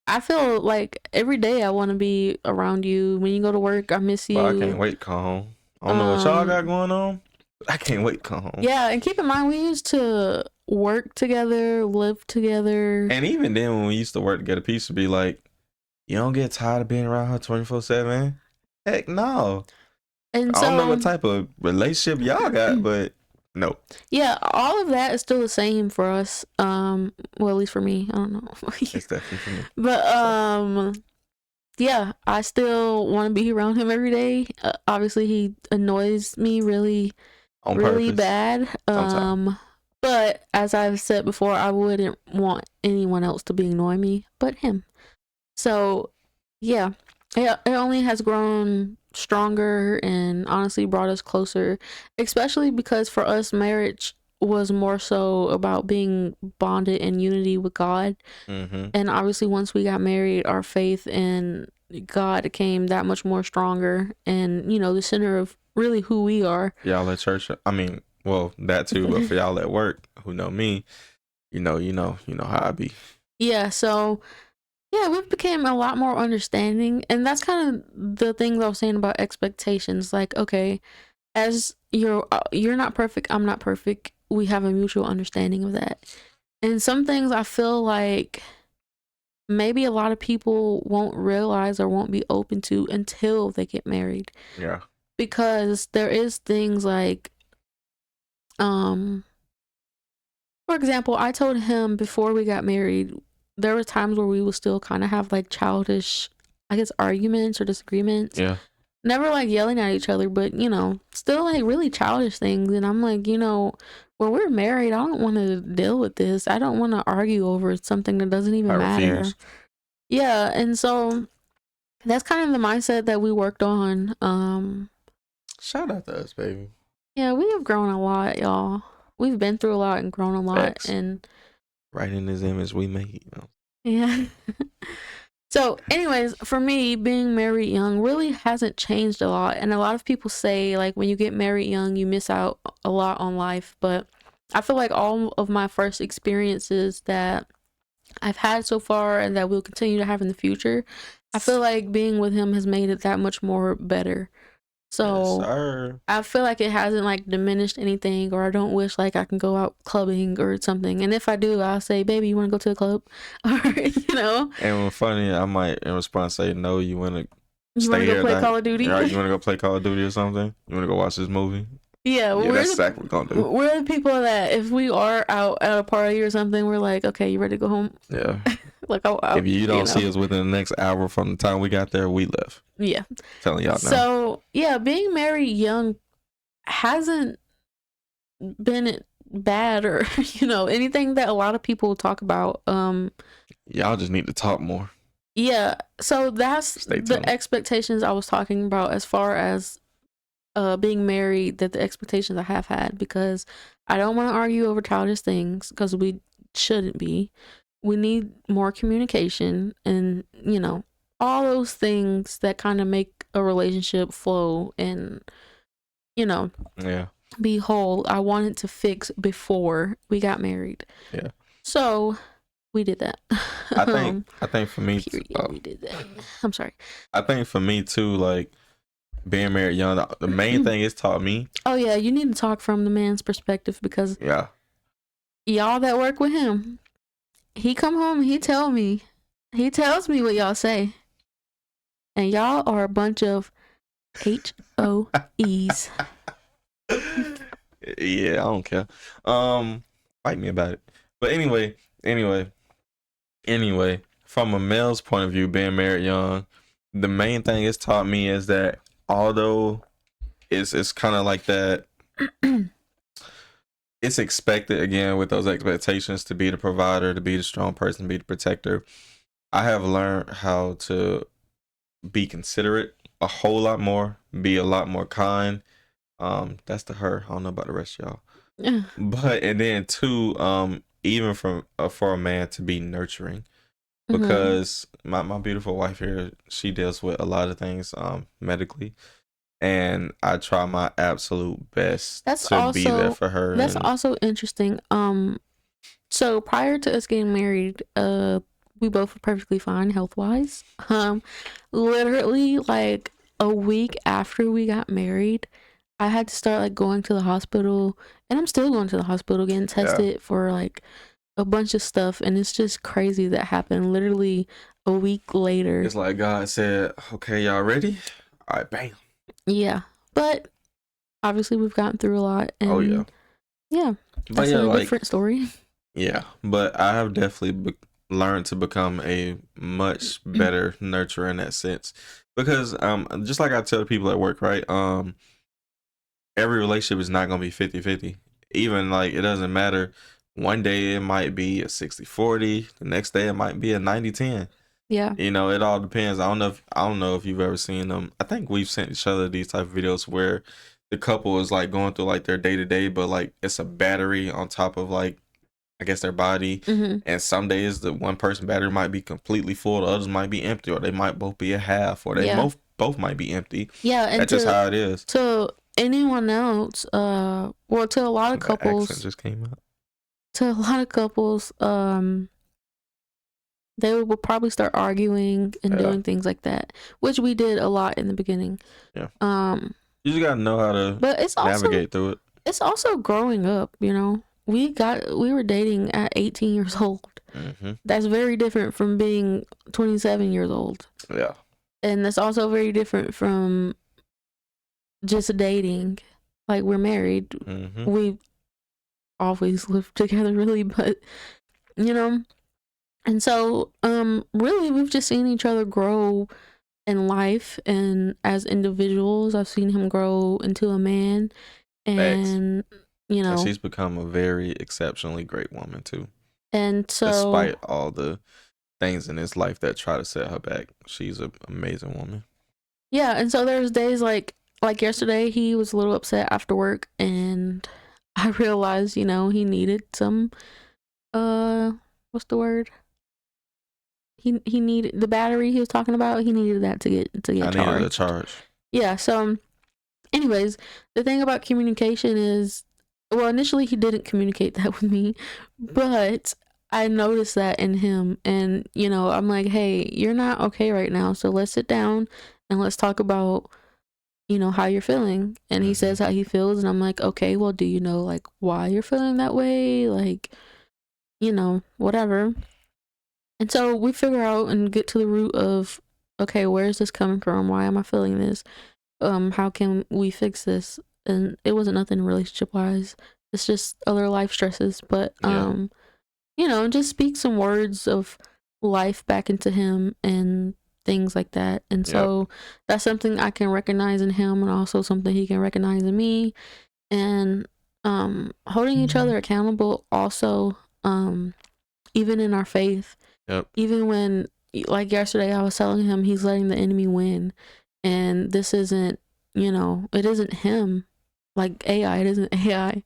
I feel like every day I want to be around you. When you go to work, I miss you. Well, I can't wait to come home. I don't know what y'all got going on, but I can't wait to come home. Yeah, and keep in mind, we used to work together, live together. And even then, when we used to work together, people used to be like, you don't get tired of being around her 24/7? Heck no. And I don't know what type of relationship y'all got, but no. Yeah, all of that is still the same for us. Well, at least for me. I don't know. It's definitely for me. But yeah, I still want to be around him every day. Obviously, he annoys me really bad. But as I've said before, I wouldn't want anyone else to be annoying me but him. So yeah, it only has grown stronger and honestly brought us closer, especially because for us, marriage was more so about being bonded in unity with God. And obviously once we got married, our faith in God came that much more stronger, and you know, the center of really who we are. Y'all at church, I mean, well, that too, but for y'all at work who know me, you know how I be. Yeah, so yeah, we've become a lot more understanding, and that's kind of the things I was saying about expectations. Like, okay, as you're not perfect, I'm not perfect. We have a mutual understanding of that. And some things I feel like maybe a lot of people won't realize or won't be open to until they get married. Yeah. Because there is things like for example, I told him before we got married, there were times where we would still kind of have like childish, I guess, arguments or disagreements. Yeah. Never like yelling at each other, but still like really childish things. And I'm like, when we're married, I don't want to deal with this. I don't want to argue over something that doesn't even matter. Refuse. Yeah, and so that's kind of the mindset that we worked on. Shout out to us, baby. Yeah, we have grown a lot, y'all. We've been through a lot and grown a lot. Facts. And right in His image we made. Yeah. So anyways, for me, being married young really hasn't changed a lot. And a lot of people say like when you get married young, you miss out a lot on life. But I feel like all of my first experiences that I've had so far and that we'll continue to have in the future, I feel like being with him has made it that much more better. So Yes, sir. I feel like it hasn't like diminished anything, or I don't wish like I can go out clubbing or something. And if I do, I'll say, baby, you want to go to the club? Or, And when funny, I might in response say, no, you want to you want to go play Call of Duty? Right, you want to go play Call of Duty or something? You want to go watch this movie? Yeah, that's exactly what we're going to do. We're the people that if we are out at a party or something, we're like, okay, you ready to go home? Yeah. Like, if you don't see us within the next hour from the time we got there, we left. Yeah. Telling y'all now. So, yeah, being married young hasn't been bad or, anything that a lot of people talk about. Y'all just need to talk more. Yeah. So that's the expectations I was talking about as far as being married, that the expectations I have had, because I don't want to argue over childish things because we shouldn't be. We need more communication and, all those things that kind of make a relationship flow and, yeah, be whole. I wanted to fix before we got married. Yeah. So we did that. I think for me, we did that. I'm sorry. I think for me too, like being married young, the main thing it's taught me. Oh yeah, you need to talk from the man's perspective because y'all that work with him, he come home and he tells me what y'all say, and y'all are a bunch of HOEs. Yeah, I don't care. Fight me about it. But anyway, from a male's point of view, being married young, the main thing it's taught me is that although it's kind of like that, it's expected again with those expectations to be the provider, to be the strong person, to be the protector. I have learned how to be considerate a whole lot more, be a lot more kind. That's to her. I don't know about the rest of y'all. But and then two, even for a man to be nurturing, because my beautiful wife here, she deals with a lot of things medically, and I try my absolute best to be there for her. That's also interesting. So prior to us getting married, we both were perfectly fine health wise. Literally like a week after we got married, I had to start like going to the hospital, and I'm still going to the hospital getting tested for like a bunch of stuff, and it's just crazy that happened literally a week later. It's like God said, okay, y'all ready? All right, bam. Yeah, but obviously we've gotten through a lot, and that's a different story. Yeah, but I have definitely learned to become a much better nurturer in that sense, because just like I tell people at work, right, every relationship is not going to be 50-50. Even like it doesn't matter. One day it might be a 60-40, the next day it might be a 90-10. Yeah. It all depends. I don't know if you've ever seen them. I think we've sent each other these type of videos where the couple is like going through like their day-to-day, but like it's a battery on top of like, I guess, their body. And some days the one person battery might be completely full, the others might be empty, or they might both be a half, or they both might be empty. Yeah, and that's just how it is. To anyone else, to a lot of couples, accent just came out. To a lot of couples, they will probably start arguing and doing things like that, which we did a lot in the beginning. Yeah. You just gotta know how to But navigate through it. it's also growing up, you know. We were dating at 18 years old. Mm-hmm. That's very different from being 27 years old. Yeah. And that's also very different from just dating. Like, we're married. Mm-hmm. We always lived together, really, but you know. And so, really, we've just seen each other grow in life and as individuals. I've seen him grow into a man, Facts. and you And know, she's become a very exceptionally great woman too. and so Despite all the things in his life that try to set her back, she's an amazing woman. yeah. And so there's days like yesterday, he was a little upset after work, and I realized, you know, he needed some what's the word? He needed the battery he was talking about. He needed that to get I charged. needed a charge. Yeah. So, anyways, the thing about communication is, well, initially he didn't communicate that with me, but I noticed that in him, and you know, I'm like, hey, you're not okay right now, so let's sit down and let's talk about, you know, how you're feeling. And he says how he feels, and I'm like, okay, well, do you know like why you're feeling that way, like, you know, whatever. And so we figure out and get to the root of, okay, where is this coming from? Why am I feeling this? How can we fix this? And it wasn't nothing relationship wise. It's just other life stresses. But you know, just speak some words of life back into him and things like that. And so that's something I can recognize in him, and also something he can recognize in me. And holding each other accountable also, even in our faith. Yep. Even when, like yesterday, I was telling him he's letting the enemy win, and this isn't, you know, it isn't him. Like AI, it isn't AI.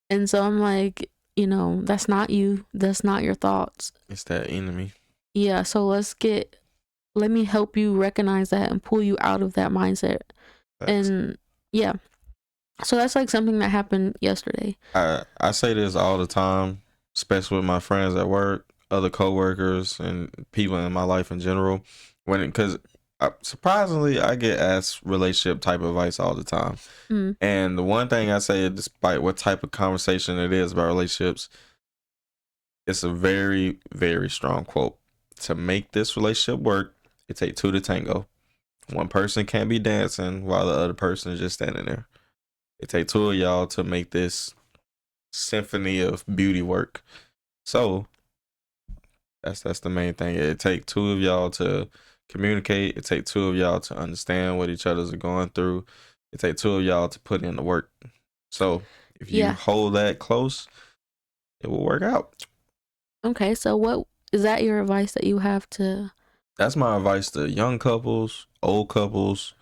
And so I'm like, you know, that's not you. That's not your thoughts. It's that enemy. Yeah. So let me help you recognize that and pull you out of that mindset. Facts. And yeah. So that's like something that happened yesterday. I say this all the time, especially with my friends at work, other coworkers, and people in my life in general. Because surprisingly, I get asked relationship type advice all the time. Mm. And the one thing I say, despite what type of conversation it is about relationships, it's a very, very strong quote. To make this relationship work, it takes two to tango. One person can't be dancing while the other person is just standing there. It takes two of y'all to make this symphony of beauty work. So that's the main thing. It takes two of y'all to communicate. It takes two of y'all to understand what each other's are going through. It takes two of y'all to put in the work. So if you hold that close, it will work out. Okay, so what is that your advice that you have to? That's my advice to young couples, old couples,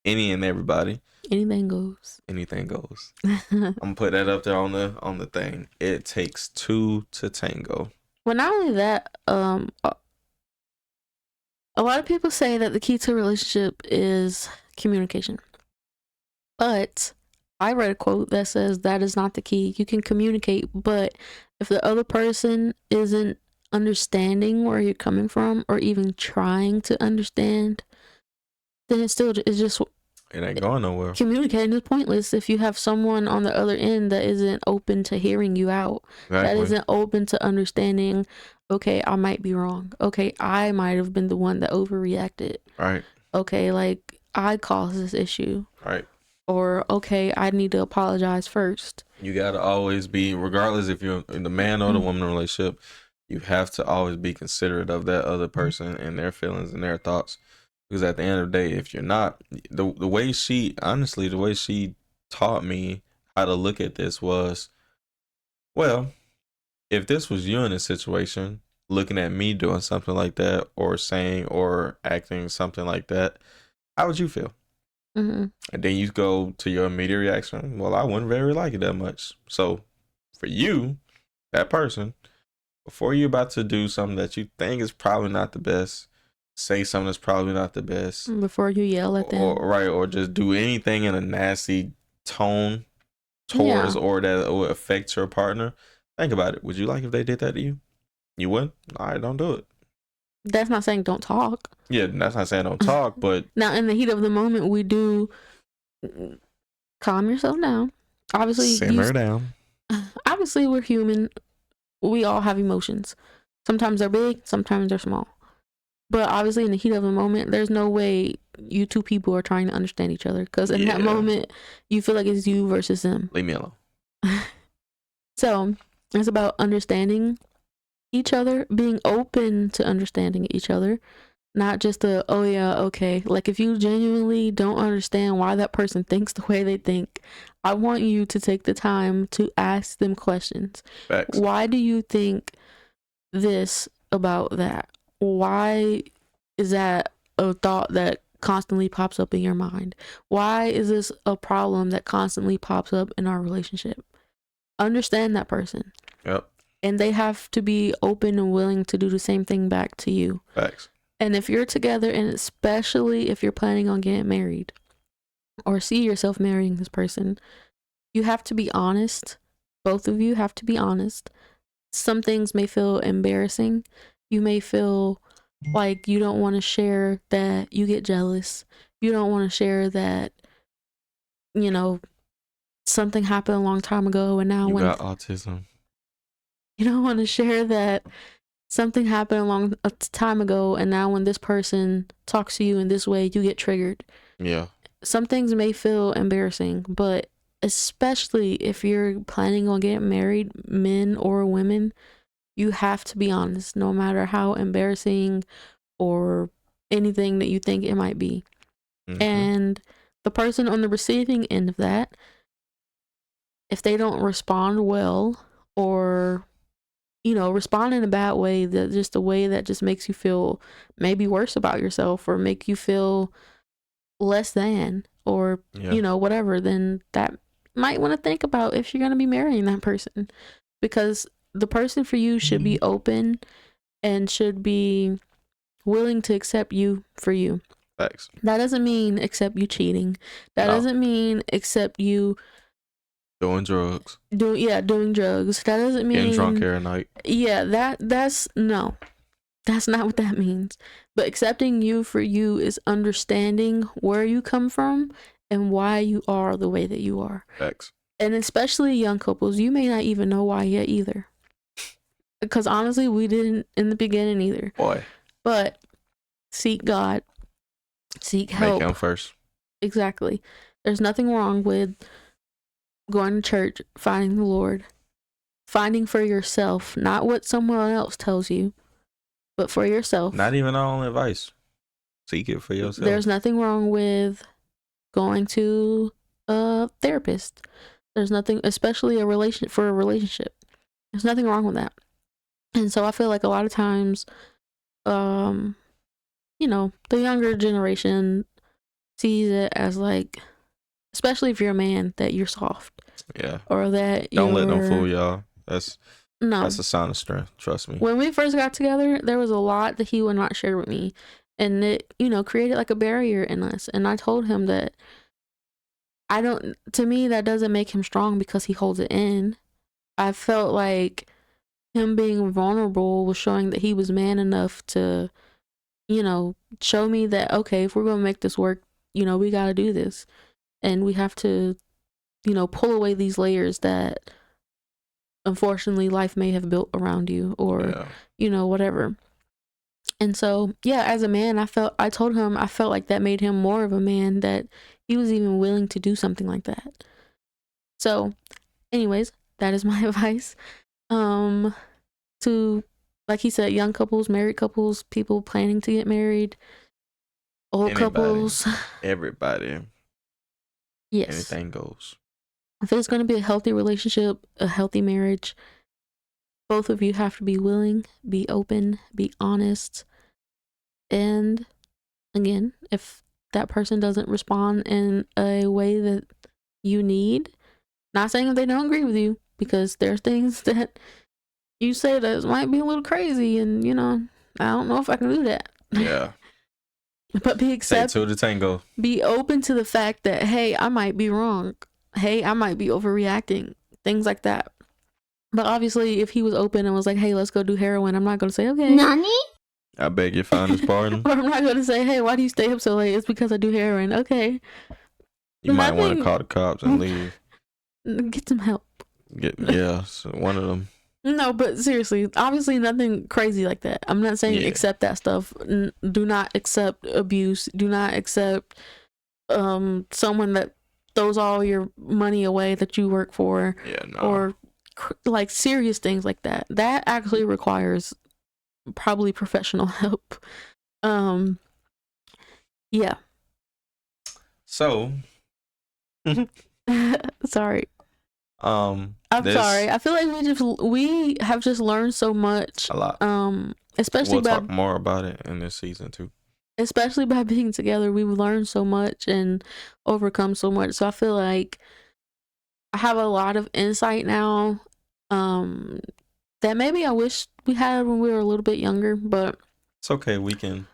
any and everybody. Anything goes. Anything goes. I'm gonna put that up there on the thing. It takes two to tango. Well, not only that, a lot of people say that the key to a relationship is communication. But I read a quote that says that is not the key. You can communicate, but if the other person isn't understanding where you're coming from or even trying to understand, then it ain't going nowhere. Communicating is pointless if you have someone on the other end that isn't open to hearing you out. Exactly. That isn't open to understanding, okay, I might be wrong. Okay, I might have been the one that overreacted. Right. Okay, like I caused this issue. Right. Or, okay, I need to apologize first. You got to always be, regardless if you're the man or the woman in a relationship, you have to always be considerate of that other person and their feelings and their thoughts. Because at the end of the day, if you're not, the way she taught me how to look at this was, well, if this was you in a situation, looking at me doing something like that or saying or acting something like that, how would you feel? Mm-hmm. And then you go to your immediate reaction, well, I wouldn't very like it that much. So for you, that person, before you're about to do something that you think is probably not the best, say something that's probably not the best. Before you yell at them. Or just do anything in a nasty tone towards or that would affect your partner. Think about it. Would you like if they did that to you? You wouldn't? All right, don't do it. That's not saying don't talk. Yeah, that's not saying don't talk, but... Now, in the heat of the moment, we do calm yourself down. Obviously, Simmer down. obviously we're human. We all have emotions. Sometimes they're big, sometimes they're small. But obviously, in the heat of the moment, there's no way you two people are trying to understand each other. Because in that Yeah. moment, you feel like it's you versus them. Leave me alone. So it's about understanding each other, being open to understanding each other, not just a, oh yeah, okay. Like if you genuinely don't understand why that person thinks the way they think, I want you to take the time to ask them questions. Facts. Why do you think this about that? Why is that a thought that constantly pops up in your mind? Why is this a problem that constantly pops up in our relationship? Understand that person. Yep. And they have to be open and willing to do the same thing back to you. Facts. And if you're together, and especially if you're planning on getting married or see yourself marrying this person, you have to be honest. Both of you have to be honest. Some things may feel embarrassing. You may feel like you don't want to share that you get jealous. You don't want to share that, you know, something happened a long time ago and now You when got autism. you don't want to share that something happened a long time ago and now when this person talks to you in this way, you get triggered. Yeah. Some things may feel embarrassing, but especially if you're planning on getting married, men or women, you have to be honest, no matter how embarrassing or anything that you think it might be. Mm-hmm. And the person on the receiving end of that, if they don't respond well or, you know, respond in a bad way, that just a way that just makes you feel maybe worse about yourself or make you feel less than or, you know, whatever, then that might want to think about if you're going to be marrying that person, because the person for you should be open and should be willing to accept you for you. Facts. That doesn't mean accept you cheating. That doesn't mean accept you doing drugs. Doing drugs. That doesn't mean getting drunk every night. Yeah, that's no. That's not what that means. But accepting you for you is understanding where you come from and why you are the way that you are. Facts. And especially young couples, you may not even know why yet either. Because honestly, we didn't in the beginning either. Boy. But seek God. Seek help. Make him first. Exactly. There's nothing wrong with going to church, finding the Lord, finding for yourself, not what someone else tells you, but for yourself. Not even our own advice. Seek it for yourself. There's nothing wrong with going to a therapist. There's nothing, especially for a relationship. There's nothing wrong with that. And so I feel like a lot of times, you know, the younger generation sees it as like, especially if you're a man, that you're soft. Yeah. Or that don't let them fool y'all. That's a sign of strength. Trust me. When we first got together, there was a lot that he would not share with me. And it, you know, created like a barrier in us. And I told him that to me, that doesn't make him strong because he holds it in. I felt like him being vulnerable was showing that he was man enough to, you know, show me that, okay, if we're going to make this work, you know, we got to do this. And we have to, you know, pull away these layers that unfortunately life may have built around you or, you know, whatever. And so, yeah, as a man, I told him I felt like that made him more of a man, that he was even willing to do something like that. So anyways, that is my advice. To, like he said, young couples, married couples, people planning to get married, old couples. Everybody. Yes. Anything goes. If it's going to be a healthy relationship, a healthy marriage, both of you have to be willing, be open, be honest. And again, if that person doesn't respond in a way that you need, not saying that they don't agree with you, because there's things that you say that might be a little crazy, and you know, I don't know if I can do that. Yeah. But be accepting to the tango. Be open to the fact that, hey, I might be wrong. Hey, I might be overreacting. Things like that. But obviously, if he was open and was like, hey, let's go do heroin, I'm not going to say, okay. Nani? I beg your finders pardon. Or I'm not going to say, hey, why do you stay up so late? It's because I do heroin. Okay. You might want to Nothing. call the cops and leave. Get some help. So one of them. No, but seriously, obviously nothing crazy like that. I'm not saying Yeah. accept that stuff. Do not accept abuse. Do not accept someone that throws all your money away that you work for, Yeah, no. or like serious things like that. That actually requires probably professional help. Yeah. So, Sorry. I'm sorry. I feel like we have just learned so much. A lot. Especially We'll by talk more about it in this season too. especially by being together, we've learned so much and overcome so much. So I feel like I have a lot of insight now, that maybe I wish we had when we were a little bit younger, but It's okay. We can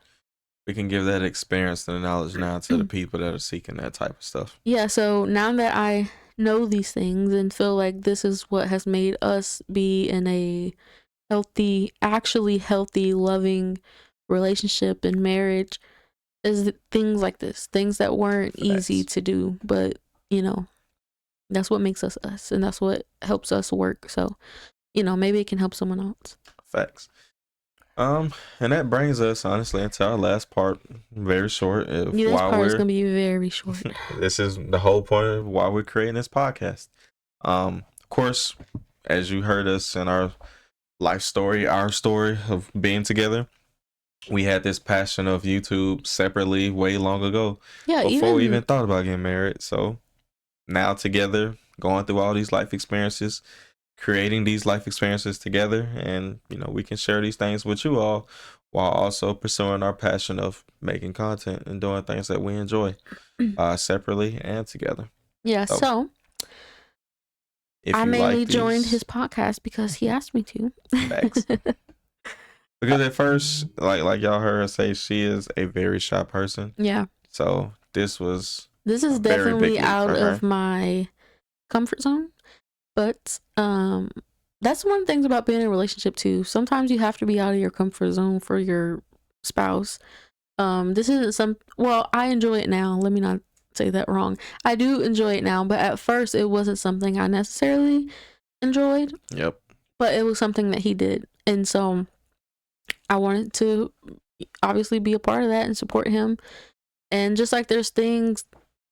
give that experience and the knowledge now to the people that are seeking that type of stuff. yeah, so now that I know these things and feel like this is what has made us be in a actually healthy, loving relationship and marriage, is things like this, things that weren't easy to do, but you know, that's what makes us us, and that's what helps us work. So, you know, maybe it can help someone else. Facts. And that brings us honestly into our last part. Very short. This part is gonna be very short. This is the whole point of why we're creating this podcast. Of course, as you heard us in our life story, our story of being together, we had this passion of YouTube separately way long ago. Yeah, before we even thought about getting married. So now together, going through all these life experiences, creating these life experiences together, and you know, we can share these things with you all while also pursuing our passion of making content and doing things that we enjoy, separately and together. Yeah, so if I you mainly like joined his podcast because he asked me to. Facts. Because at first, like y'all heard her say, she is a very shy person. Yeah. So this is definitely out of my comfort zone. But that's one of the things about being in a relationship too. Sometimes you have to be out of your comfort zone for your spouse. This isn't I enjoy it now. Let me not say that wrong. I do enjoy it now, but at first it wasn't something I necessarily enjoyed. Yep. But it was something that he did. And so I wanted to obviously be a part of that and support him. And just like there's things,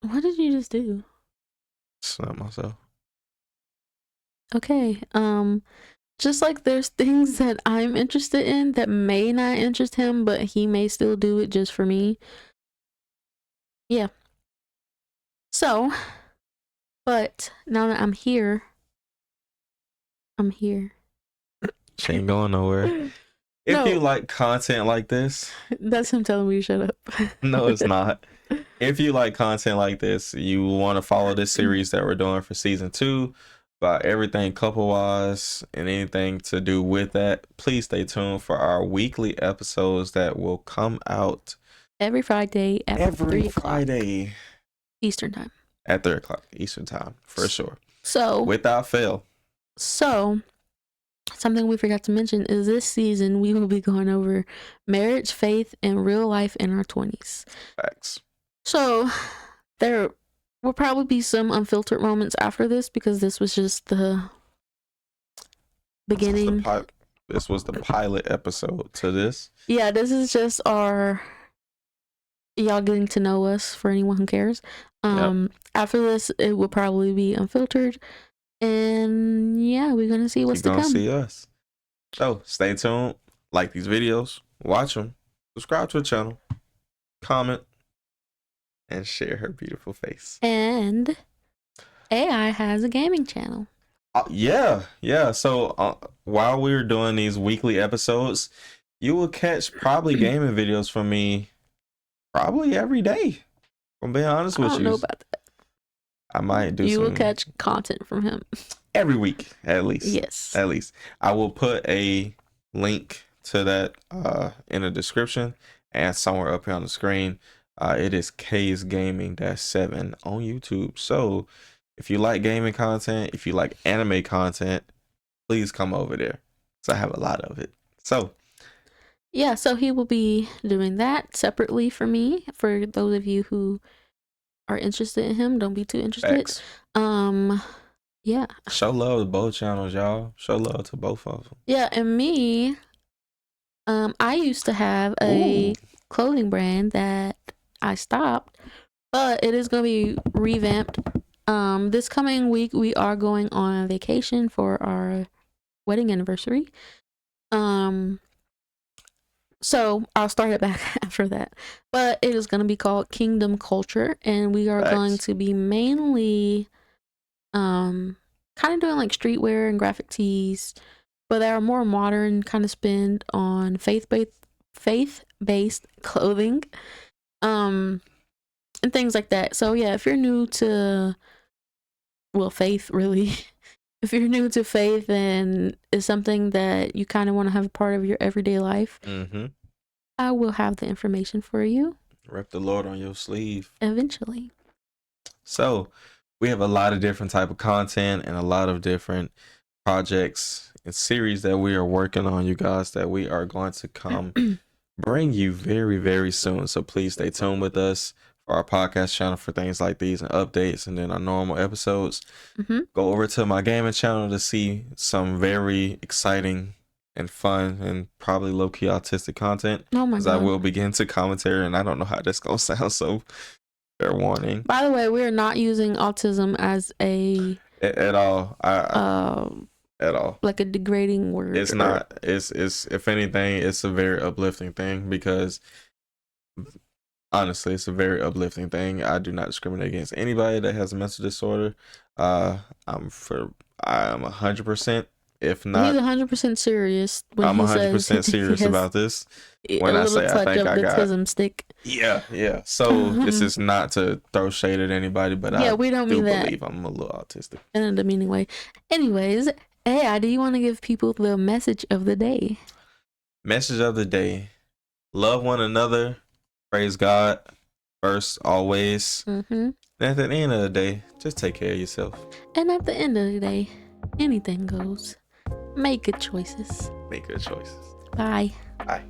what did you just do? Slap myself. Okay. Just like there's things that I'm interested in that may not interest him, but he may still do it just for me. Yeah. So, but now that I'm here. She ain't going nowhere. If you like content like this, that's him telling me to shut up. No, it's not. If you like content like this, you want to follow this series that we're doing for season 2, about everything couple wise and anything to do with that, please stay tuned for our weekly episodes that will come out every Friday at 3 o'clock Eastern time. At 3 o'clock Eastern time, for sure. So without fail. So something we forgot to mention is this season we will be going over marriage, faith, and real life in our 20s. Facts. So there will probably be some unfiltered moments after this because this was just the beginning. This was the pilot episode to this. Yeah, this is just our y'all getting to know us, for anyone who cares. After this, it will probably be unfiltered. And yeah, we're gonna see what's to come. See us. So stay tuned. Like these videos, watch them, subscribe to the channel, comment, and share her beautiful face. And AI has a gaming channel. Yeah. So while we were doing these weekly episodes, you will catch probably gaming videos from me probably every day. I'm being honest with you. I don't know about that. I might do. You will catch content from him every week, at least. Yes, at least. I will put a link to that in the description and somewhere up here on the screen. It is K's Gaming -7 on YouTube. So if you like gaming content, if you like anime content, please come over there. So I have a lot of it. So yeah, so he will be doing that separately for me. For those of you who are interested in him, don't be too interested. Facts. Yeah. Show love to both channels, y'all. Show love to both of them. Yeah, and me, I used to have a clothing brand that I stopped, but it is going to be revamped. This coming week we are going on vacation for our wedding anniversary. So I'll start it back after that. But it is going to be called Kingdom Culture, and we are going to be mainly kind of doing like streetwear and graphic tees, but there are more modern kind of spin on faith-based clothing and things like that. So yeah, if you're new to faith, really, if you're new to faith and it's something that you kind of want to have a part of your everyday life, I will have the information for you. Rep the Lord on your sleeve eventually. So we have a lot of different type of content and a lot of different projects and series that we are working on, you guys, that we are going to come bring you very, very soon. So please stay tuned with us for our podcast channel for things like these and updates, and then our normal episodes. Go over to my gaming channel to see some very exciting and fun and probably low-key autistic content. Oh my god. I will begin to commentary, and I don't know how that's gonna sound, so fair warning. By the way, we're not using autism as a at all. At all. Like a degrading word. It's not. It's if anything, it's a very uplifting thing, because honestly, it's a very uplifting thing. I do not discriminate against anybody that has a mental disorder. I'm 100%. If not, he's 100% serious. I'm 100% serious about this. When I say I think I got autism stick. Yeah. So this is not to throw shade at anybody, but we don't mean that. believe I'm a little autistic in a demeaning way. Anyways, hey, do you want to give people the message of the day? Message of the day: love one another. Praise God first, always. And at the end of the day, just take care of yourself. And at the end of the day, anything goes. Make good choices. Make good choices. Bye. Bye.